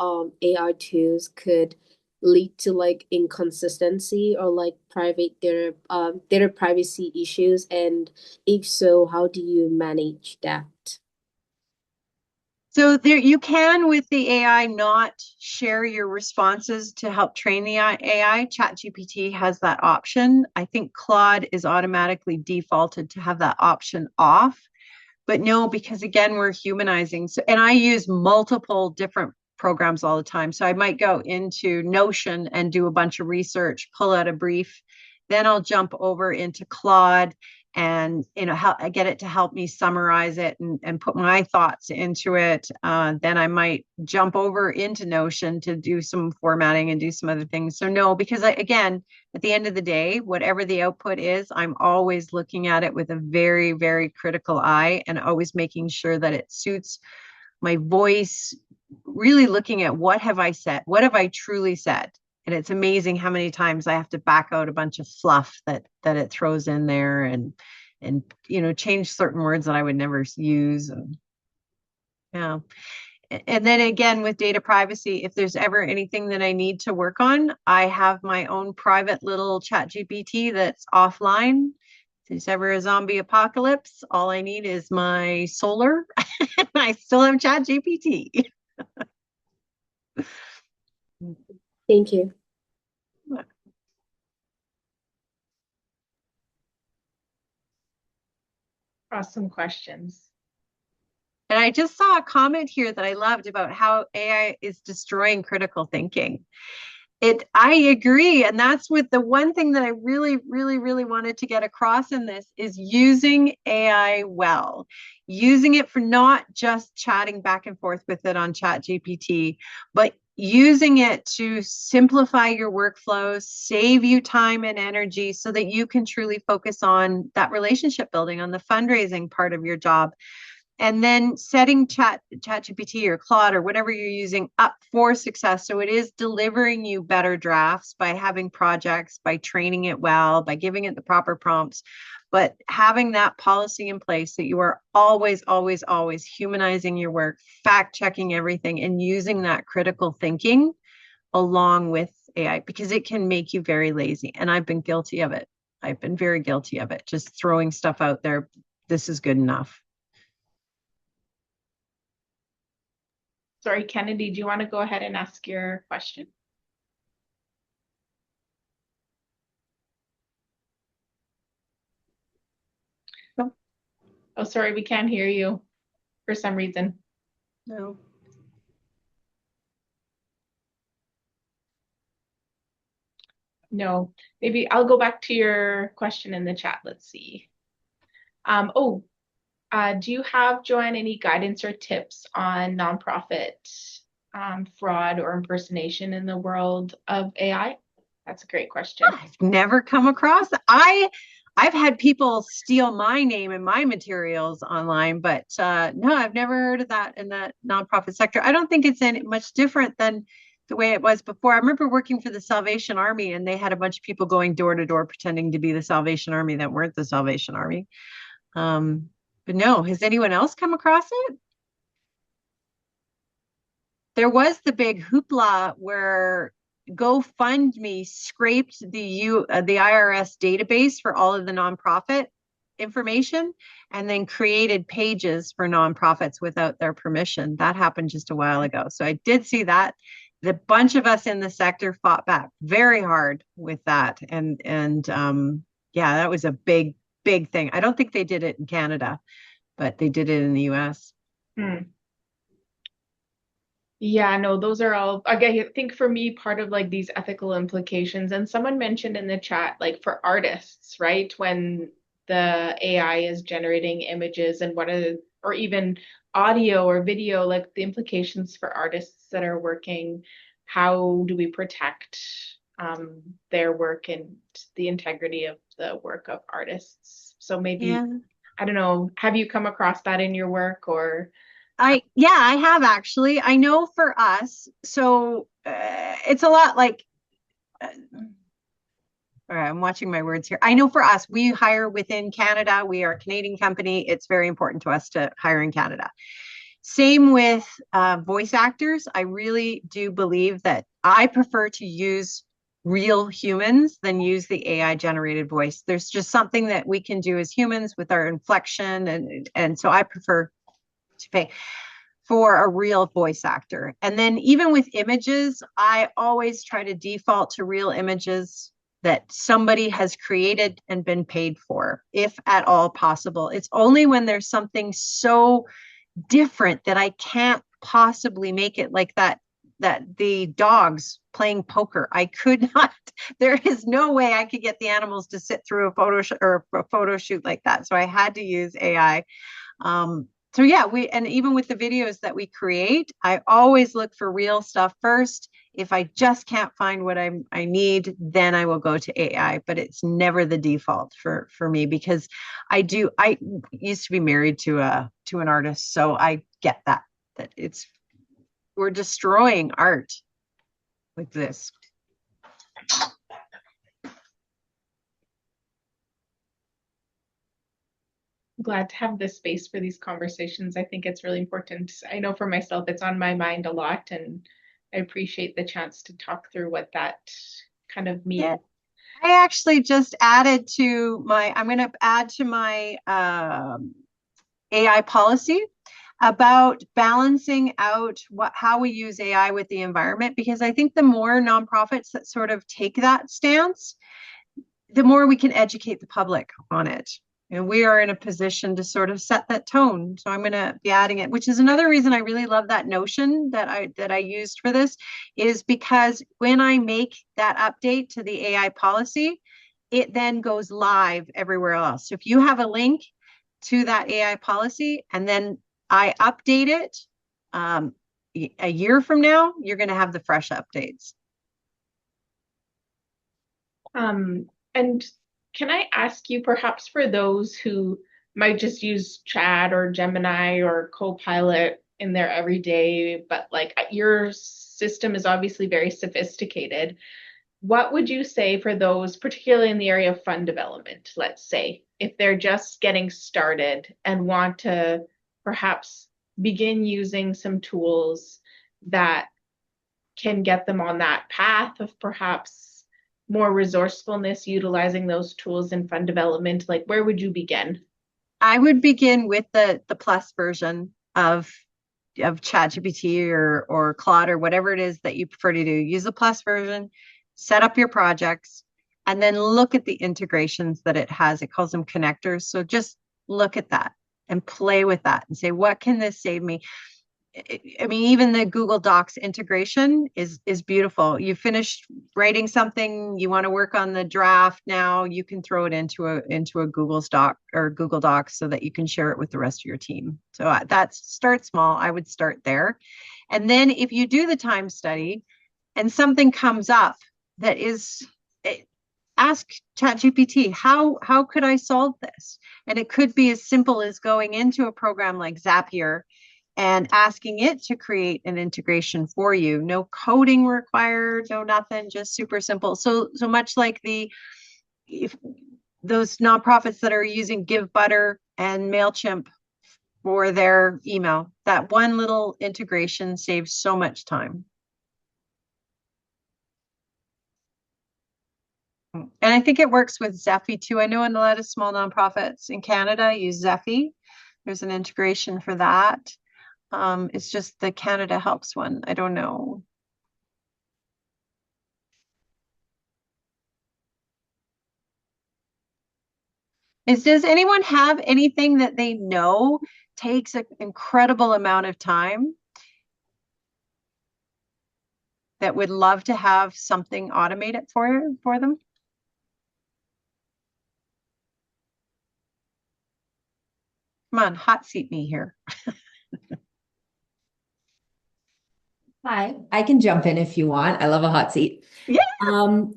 AI tools could lead to like inconsistency or like data privacy issues? And if so, how do you manage that? So there, you can, with the AI, not share your responses to help train the AI. ChatGPT has that option. I think Claude is automatically defaulted to have that option off. But no, because again, we're humanizing. So, and I use multiple different programs all the time. So I might go into Notion and do a bunch of research, pull out a brief. Then I'll jump over into Claude and I get it to help me summarize it and put my thoughts into it. Then I might jump over into Notion to do some formatting and do some other things. So no, because again, at the end of the day, whatever the output is, I'm always looking at it with a very, very critical eye, and always making sure that it suits my voice, really looking at what have I said? What have I truly said? And it's amazing how many times I have to back out a bunch of fluff that it throws in there, and change certain words that I would never use. And yeah. And then again, with data privacy, if there's ever anything that I need to work on, I have my own private little chat GPT that's offline. If there's ever a zombie apocalypse, all I need is my solar. I still have chat GPT. Thank you. Awesome questions. And I just saw a comment here that I loved about how AI is destroying critical thinking. I agree. And that's with the one thing that I really, really, really wanted to get across in this is using AI well, using it for not just chatting back and forth with it on ChatGPT, but using it to simplify your workflows, save you time and energy so that you can truly focus on that relationship building, on the fundraising part of your job. And then setting ChatGPT or Claude or whatever you're using up for success. So it is delivering you better drafts by having projects, by training it well, by giving it the proper prompts, but having that policy in place that you are always, always, always humanizing your work, fact checking everything, and using that critical thinking along with AI, because it can make you very lazy. And I've been guilty of it. I've been very guilty of it, just throwing stuff out there. This is good enough. Sorry, Kennedy, do you want to go ahead and ask your question? Oh, sorry, we can't hear you for some reason. No. No, maybe I'll go back to your question in the chat. Let's see. Do you have, Joanne, any guidance or tips on nonprofit fraud or impersonation in the world of AI? That's a great question. I've never come across. I've had people steal my name and my materials online, but no, I've never heard of that in the nonprofit sector. I don't think it's any much different than the way it was before. I remember working for the Salvation Army, and they had a bunch of people going door to door pretending to be the Salvation Army that weren't the Salvation Army. But no, has anyone else come across it? There was the big hoopla where GoFundMe scraped the IRS database for all of the nonprofit information and then created pages for nonprofits without their permission. That happened just a while ago. So I did see that. The bunch of us in the sector fought back very hard with that. Yeah, that was a big, big thing. I don't think they did it in Canada, but they did it in the US. Hmm. Yeah, no, those are all, again, I think for me, part of like these ethical implications, and someone mentioned in the chat, like for artists, right? When the AI is generating images and or even audio or video, like the implications for artists that are working, how do we protect their work and the integrity of the work of artists? So maybe, Yeah. I don't know, have you come across that in your work or? I have actually. I know for us, so it's a lot like, all right, I'm watching my words here. I know for us, we hire within Canada. We are a Canadian company. It's very important to us to hire in Canada. Same with voice actors. I really do believe that I prefer to use real humans than use the AI generated voice. There's just something that we can do as humans with our inflection, and so I prefer to pay for a real voice actor. And then even with images, I always try to default to real images that somebody has created and been paid for, if at all possible. It's only when there's something so different that I can't possibly make it like that the dogs playing poker. I could not, there is no way I could get the animals to sit through a photo shoot like that. So I had to use AI. So yeah, and even with the videos that we create, I always look for real stuff first. If I just can't find what I need, then I will go to AI, but it's never the default for me because I used to be married to an artist, so I get that we're destroying art with this. Glad to have this space for these conversations. I think it's really important. I know for myself, it's on my mind a lot, and I appreciate the chance to talk through what that kind of means. Yeah. I actually just added I'm going to add to my AI policy about balancing out how we use AI with the environment, because I think the more nonprofits that sort of take that stance, the more we can educate the public on it. And we are in a position to sort of set that tone. So I'm going to be adding it, which is another reason I really love that notion that I used for this, is because when I make that update to the AI policy, it then goes live everywhere else. So if you have a link to that AI policy and then I update it a year from now, you're going to have the fresh updates. And can I ask you, perhaps for those who might just use Chat or Gemini or Copilot in their everyday, but like your system is obviously very sophisticated. What would you say for those, particularly in the area of fund development, let's say, if they're just getting started and want to perhaps begin using some tools that can get them on that path of perhaps more resourcefulness utilizing those tools in fund development? Like, where would you begin? I would begin with the plus version of ChatGPT or Claude or whatever it is that you prefer to do. Use the plus version, set up your projects, and then look at the integrations that it has. It calls them connectors. So just look at that. and play with that and say, what can this save me? I mean, even the Google Docs integration is beautiful. You finished writing something, you want to work on the draft now, you can throw it into a Google Doc or Google Docs so that you can share it with the rest of your team. So that start small. I would start there. And then if you do the time study and something comes up that is, ask ChatGPT, how could I solve this? And it could be as simple as going into a program like Zapier and asking it to create an integration for you. No coding required, no nothing, just super simple. So much like if those nonprofits that are using Give Butter and MailChimp for their email, that one little integration saves so much time. And I think it works with Zephy too. I know a lot of small nonprofits in Canada use Zephy. There's an integration for that. It's just the Canada Helps one. I don't know. Does anyone have anything that they know takes an incredible amount of time that would love to have something automated for them? Come on, hot seat me here. Hi, I can jump in if you want. I love a hot seat. Yeah.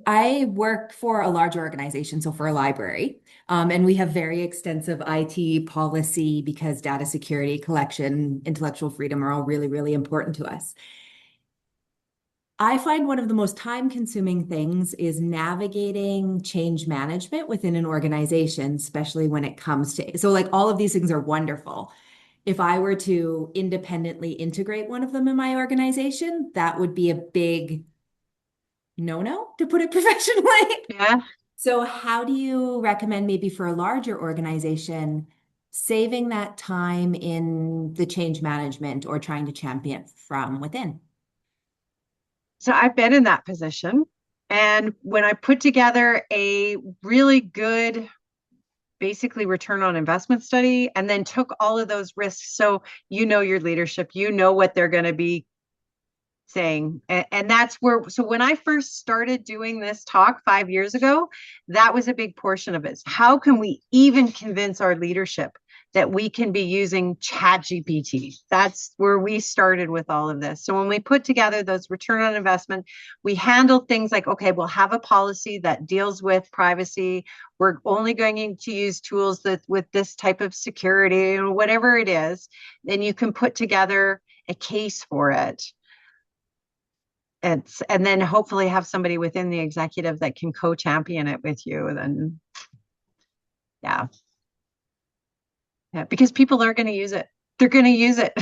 I work for a large organization, so for a library, and we have very extensive IT policy because data security, collection, intellectual freedom are all really, really important to us. I find one of the most time-consuming things is navigating change management within an organization, especially when it comes to, so like all of these things are wonderful. If I were to independently integrate one of them in my organization, that would be a big no-no, to put it professionally. Yeah. So how do you recommend maybe for a larger organization saving that time in the change management or trying to champion from within? So I've been in that position. And when I put together a really good, basically return on investment study, and then took all of those risks. So you know your leadership, you know what they're going to be saying. And that's where, so when I first started doing this talk 5 years ago, that was a big portion of it. How can we even convince our leadership that we can be using ChatGPT? That's where we started with all of this. So when we put together those return on investment, we handled things like, okay, we'll have a policy that deals with privacy. We're only going to use tools that with this type of security or whatever it is. Then you can put together a case for it. And then hopefully have somebody within the executive that can co-champion it with you. Then, yeah, because people are going to use it. They're going to use it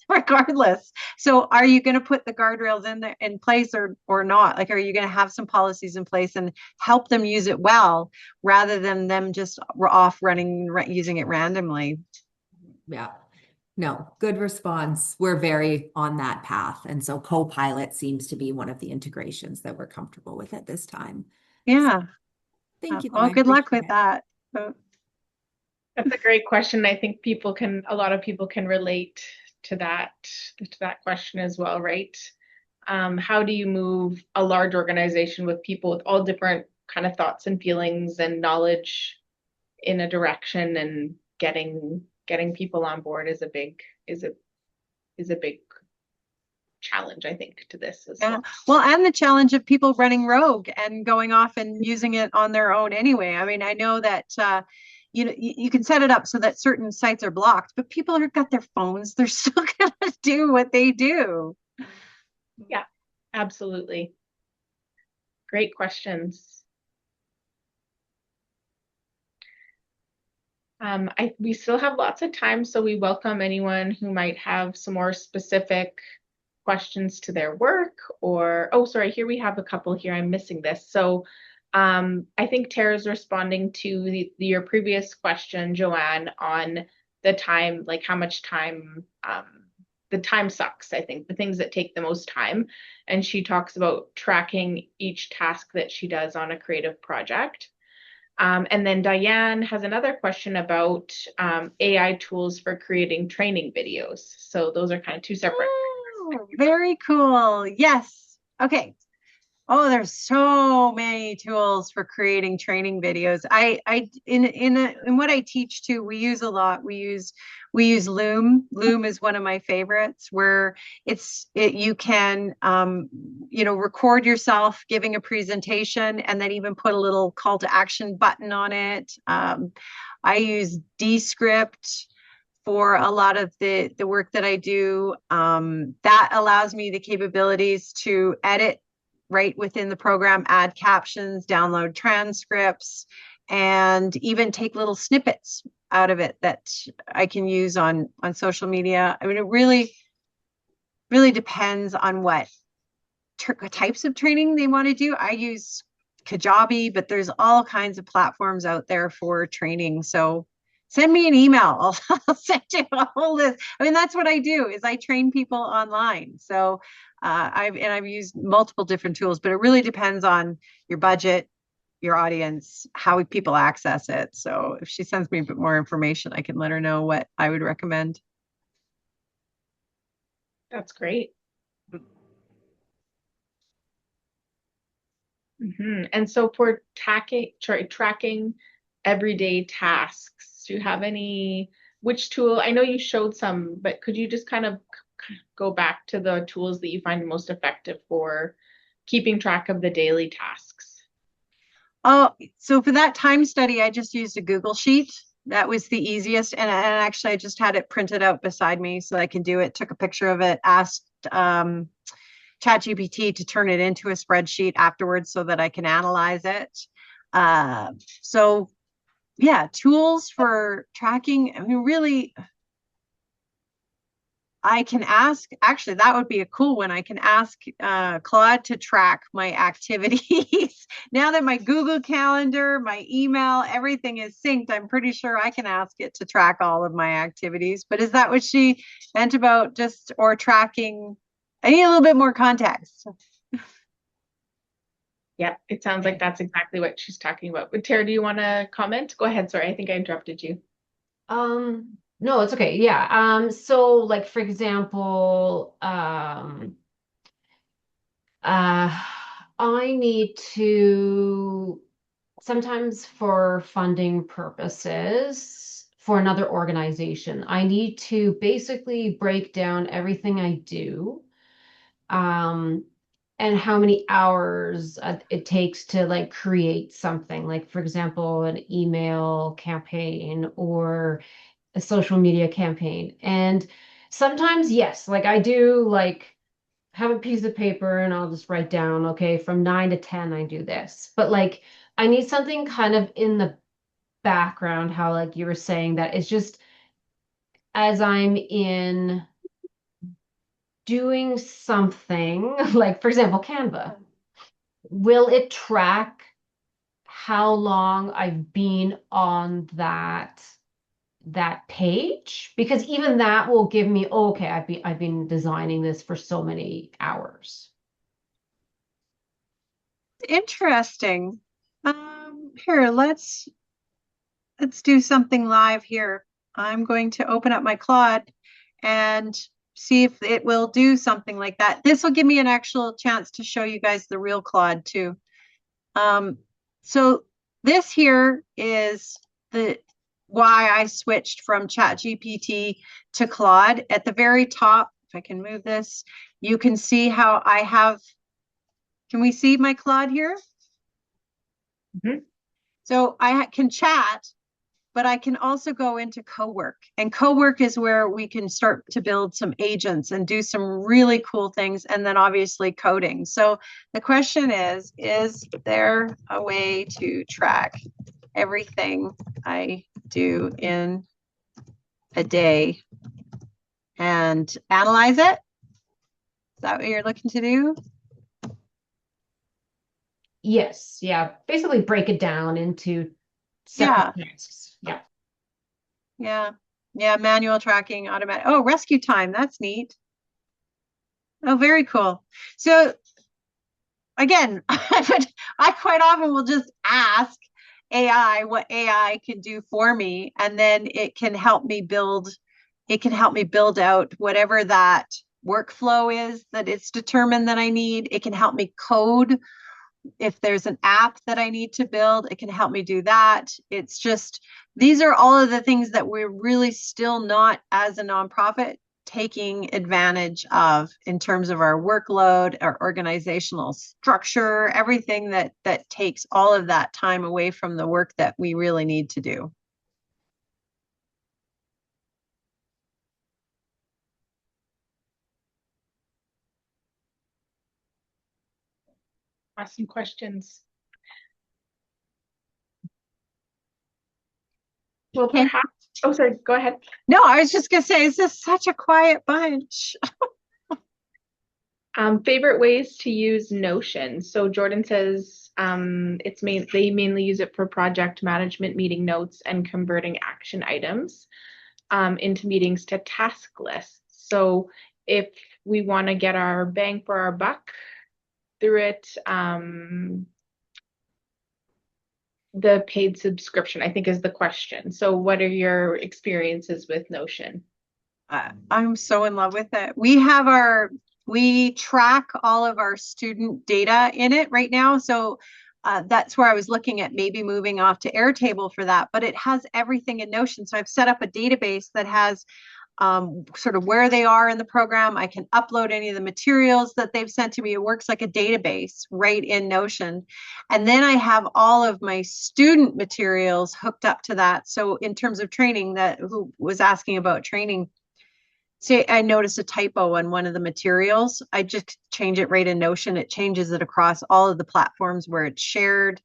regardless. So, are you going to put the guardrails in place or not? Like, are you going to have some policies in place and help them use it well, rather than them just off running using it randomly? Yeah. No, good response. We're very on that path. And so Copilot seems to be one of the integrations that we're comfortable with at this time. Yeah. Thank you. Well, good luck with that. That's a great question. I think a lot of people can relate to that question as well, right? How do you move a large organization with people with all different kind of thoughts and feelings and knowledge in a direction, and getting people on board is a big challenge, I think, to this as well. Well, and the challenge of people running rogue and going off and using it on their own anyway. I mean, I know that you can set it up so that certain sites are blocked, but people have got their phones. They're still going to do what they do. Yeah, absolutely. Great questions. We still have lots of time, so we welcome anyone who might have some more specific questions to their work, or, oh, sorry, here we have a couple here. I'm missing this. So I think Tara's responding to your previous question, Joanne, on the time, like how much time, the time sucks, I think, the things that take the most time. And she talks about tracking each task that she does on a creative project. And then Diane has another question about AI tools for creating training videos. So those are kind of two separate. Oh, very cool. Yes. Okay. Oh, there's so many tools for creating training videos. In what I teach too, we use a lot. We use Loom. Loom is one of my favorites, where you can record yourself giving a presentation and then even put a little call to action button on it. I use Descript for a lot of the work that I do. That allows me the capabilities to edit right within the program, add captions, download transcripts, and even take little snippets out of it that I can use on social media. I mean, it really depends on what types of training they want to do. I use Kajabi, but there's all kinds of platforms out there for training. So send me an email. I'll send you a whole list. I mean, that's what I do is I train people online. So I've used multiple different tools, but it really depends on your budget, your audience, how people access it. So if she sends me a bit more information, I can let her know what I would recommend. That's great. And so for tracking everyday tasks, do you have which tool? I know you showed some, but could you just kind of go back to the tools that you find most effective for keeping track of the daily tasks? Oh, so for that time study, I just used a Google Sheet. That was the easiest. And actually, I just had it printed out beside me so I can do it. Took a picture of it, asked ChatGPT to turn it into a spreadsheet afterwards so that I can analyze it. So yeah, tools for tracking. I mean, really, I can ask, actually, that would be a cool one. I can ask Claude to track my activities. Now that my Google Calendar, my email, everything is synced, I'm pretty sure I can ask it to track all of my activities. But is that what she meant about or tracking? I need a little bit more context. Yeah, it sounds like that's exactly what she's talking about. But Tara, do you want to comment? Go ahead. Sorry, I think I interrupted you. No, it's okay. Yeah. So like for example, I need to sometimes for funding purposes for another organization, I need to basically break down everything I do, um, and how many hours it takes to like create something, like for example, an email campaign or a social media campaign. And sometimes, yes, like I do like have a piece of paper and I'll just write down, okay, from 9 to 10, I do this. But like, I need something kind of in the background, how like you were saying that it's just as I'm in doing something, like for example, Canva, will it track how long I've been on that page? Because even that will give me, oh, okay, I've been designing this for so many hours. Interesting. Here, let's do something live here. I'm going to open up my Claude and see if it will do something like that. This will give me an actual chance to show you guys the real Claude too. So this here is why I switched from ChatGPT to Claude. At the very top, if I can move this, you can see how I have, can we see my Claude here? Mm-hmm. So I can chat, but I can also go into co-work. And co-work is where we can start to build some agents and do some really cool things. And then obviously coding. So the question is there a way to track everything I do in a day and analyze it? Is that what you're looking to do? Yes, yeah. Basically break it down into separate tasks. Yeah. Yeah. Yeah. Manual tracking, automatic. Oh, rescue time. That's neat. Oh, very cool. So again, I quite often will just ask AI what AI can do for me, and then it can help me build out whatever that workflow is that it's determined that I need. It can help me code if there's an app that I need to build, it can help me do that. It's just, these are all of the things that we're really still not, as a nonprofit, taking advantage of in terms of our workload, our organizational structure, everything that takes all of that time away from the work that we really need to do. Awesome questions. Well, Okay. perhaps, oh, sorry, go ahead. No, I was just going to say, it's just such a quiet bunch. Favorite ways to use Notion. So Jordan says they mainly use it for project management, meeting notes, and converting action items into meetings to task lists. So if we want to get our bang for our buck through it, the paid subscription, I think, is the question. So what are your experiences with Notion? I'm so in love with it. We track all of our student data in it right now. So that's where I was looking at maybe moving off to Airtable for that, but it has everything in Notion. So I've set up a database that has sort of where they are in the program. I can upload any of the materials that they've sent to me. It works like a database right in Notion. And then I have all of my student materials hooked up to that. So in terms of training, that who was asking about training, say I noticed a typo on one of the materials, I just change it right in Notion. It changes it across all of the platforms where it's shared.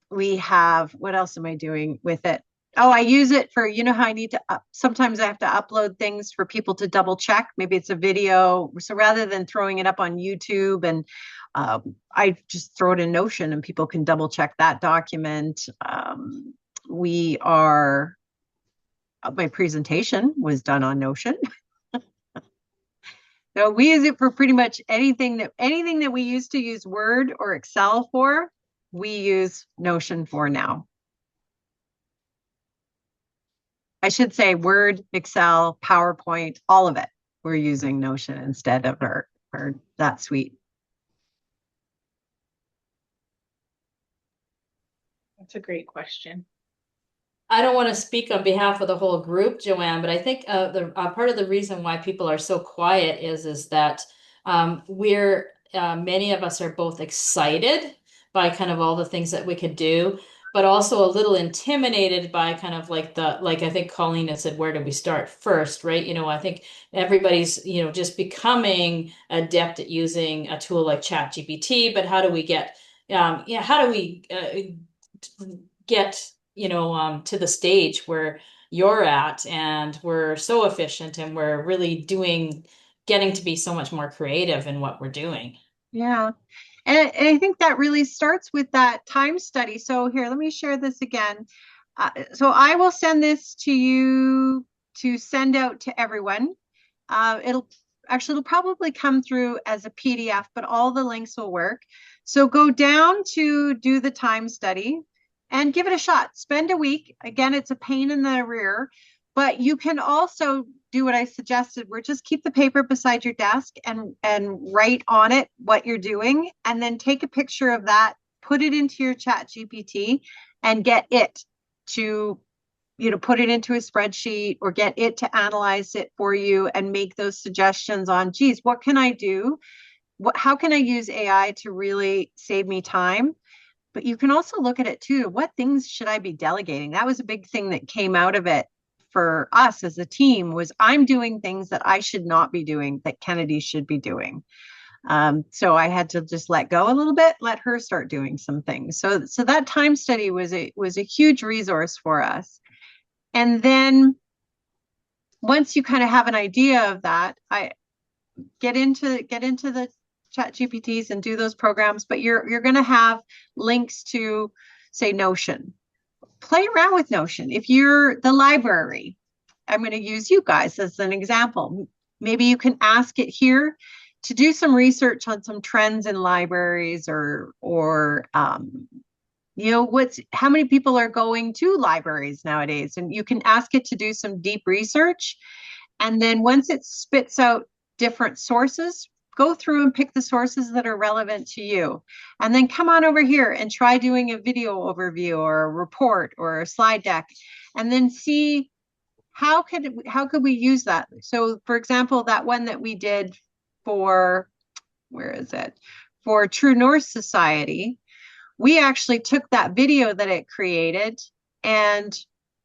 We have, what else am I doing with it? Oh, I use it for, how I need to, sometimes I have to upload things for people to double check. Maybe it's a video. So rather than throwing it up on YouTube, and I just throw it in Notion and people can double check that document. My presentation was done on Notion. So we use it for pretty much anything that we used to use Word or Excel for, we use Notion for now. I should say Word, Excel, PowerPoint, all of it. We're using Notion instead of our that suite. That's a great question. I don't want to speak on behalf of the whole group, Joanne, but I think the part of the reason why people are so quiet is that we're many of us are both excited by kind of all the things that we could do, but also a little intimidated by kind of like I think Colleen had said, where do we start first, right? I think everybody's just becoming adept at using a tool like ChatGPT, but how do we get get to the stage where you're at, and we're so efficient and we're really getting to be so much more creative in what we're doing. Yeah. And I think that really starts with that time study. So here, let me share this again. So I will send this to you to send out to everyone. It'll probably come through as a PDF, but all the links will work. So go down to do the time study and give it a shot. Spend a week. Again, it's a pain in the rear, but you can also do what I suggested, where just keep the paper beside your desk and write on it what you're doing, and then take a picture of that, put it into your ChatGPT, and get it to put it into a spreadsheet, or get it to analyze it for you and make those suggestions on, geez, what can I do? How can I use AI to really save me time? But you can also look at it too. What things should I be delegating? That was a big thing that came out of it for us as a team, was I'm doing things that I should not be doing, that Kennedy should be doing. So I had to just let go a little bit, let her start doing some things. So that time study was a huge resource for us. And then once you kind of have an idea of that, I get into the chat GPTs and do those programs, but you're going to have links to, say, Notion. Play around with Notion. If you're the library, I'm going to use you guys as an example. Maybe you can ask it here to do some research on some trends in libraries, or You know, how many people are going to libraries nowadays? And you can ask it to do some deep research. And then once it spits out different sources, go through and pick the sources that are relevant to you. And then come on over here and try doing a video overview or a report or a slide deck. And then see how could we use that? So for example, that one that we did for, where is it? For True North Society, we actually took that video that it created and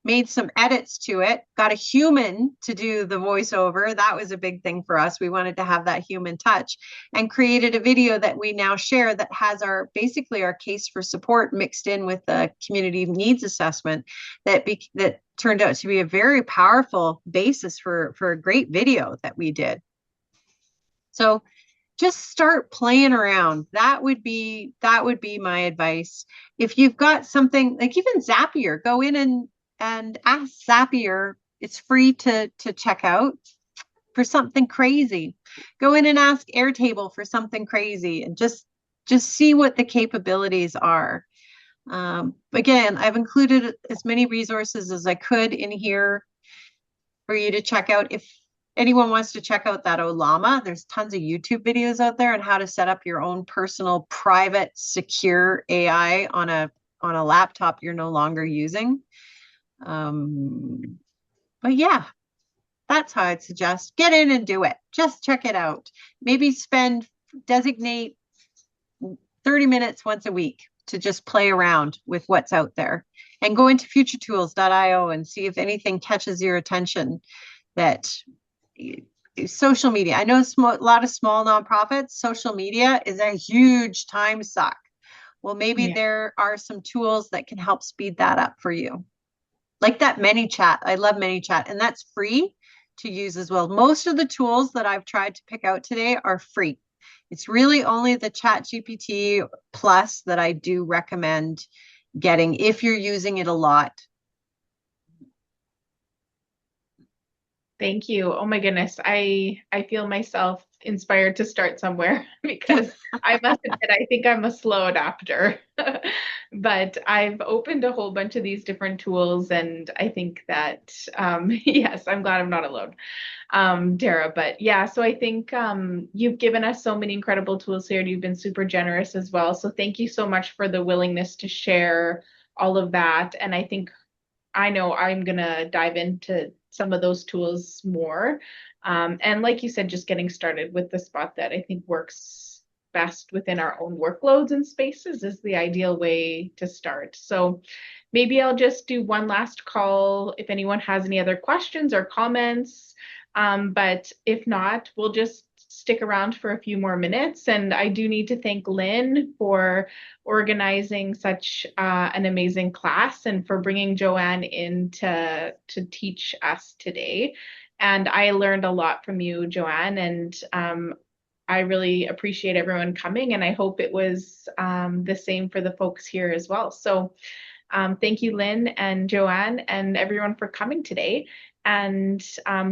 made some edits to it, got a human to do the voiceover. That was a big thing for us. We wanted to have that human touch, and created a video that we now share that has basically our case for support mixed in with the community needs assessment that turned out to be a very powerful basis for a great video that we did. So just start playing around. That would be my advice. If you've got something like even Zapier, go in and ask Zapier. It's free to check out for something crazy. Go in and ask Airtable for something crazy, and just see what the capabilities are. Again, I've included as many resources as I could in here for you to check out. If anyone wants to check out that Olama, there's tons of YouTube videos out there on how to set up your own personal, private, secure AI on a laptop you're no longer using. But yeah, that's how I'd suggest get in and do it. Just check it out. Maybe designate 30 minutes once a week to just play around with what's out there, and go into futuretools.io and see if anything catches your attention. That social media, I know a lot of small nonprofits, social media is a huge time suck. Well, maybe there are some tools that can help speed that up for you. Like that ManyChat. I love ManyChat, and that's free to use as well. Most of the tools that I've tried to pick out today are free. It's really only the ChatGPT Plus that I do recommend getting if you're using it a lot. Thank you. Oh my goodness. I feel myself inspired to start somewhere because I must admit, I think I'm a slow adapter. But I've opened a whole bunch of these different tools, and I think that yes, I'm glad I'm not alone, Dara. But yeah, so I think you've given us so many incredible tools here, and you've been super generous as well. So thank you so much for the willingness to share all of that. And I know I'm gonna dive into some of those tools more. And like you said, just getting started with the spot that I think works best within our own workloads and spaces is the ideal way to start. So maybe I'll just do one last call if anyone has any other questions or comments. But if not, we'll just stick around for a few more minutes. And I do need to thank Lynn for organizing such an amazing class and for bringing Joanne in to teach us today. And I learned a lot from you, Joanne, and I really appreciate everyone coming, and I hope it was the same for the folks here as well. So thank you, Lynn and Joanne, and everyone for coming today. And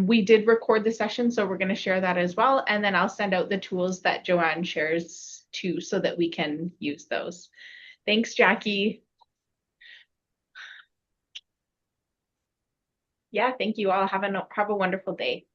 we did record the session, so we're going to share that as well. And then I'll send out the tools that Joanne shares too, so that we can use those. Thanks, Jackie. Yeah, thank you all. Have a wonderful day.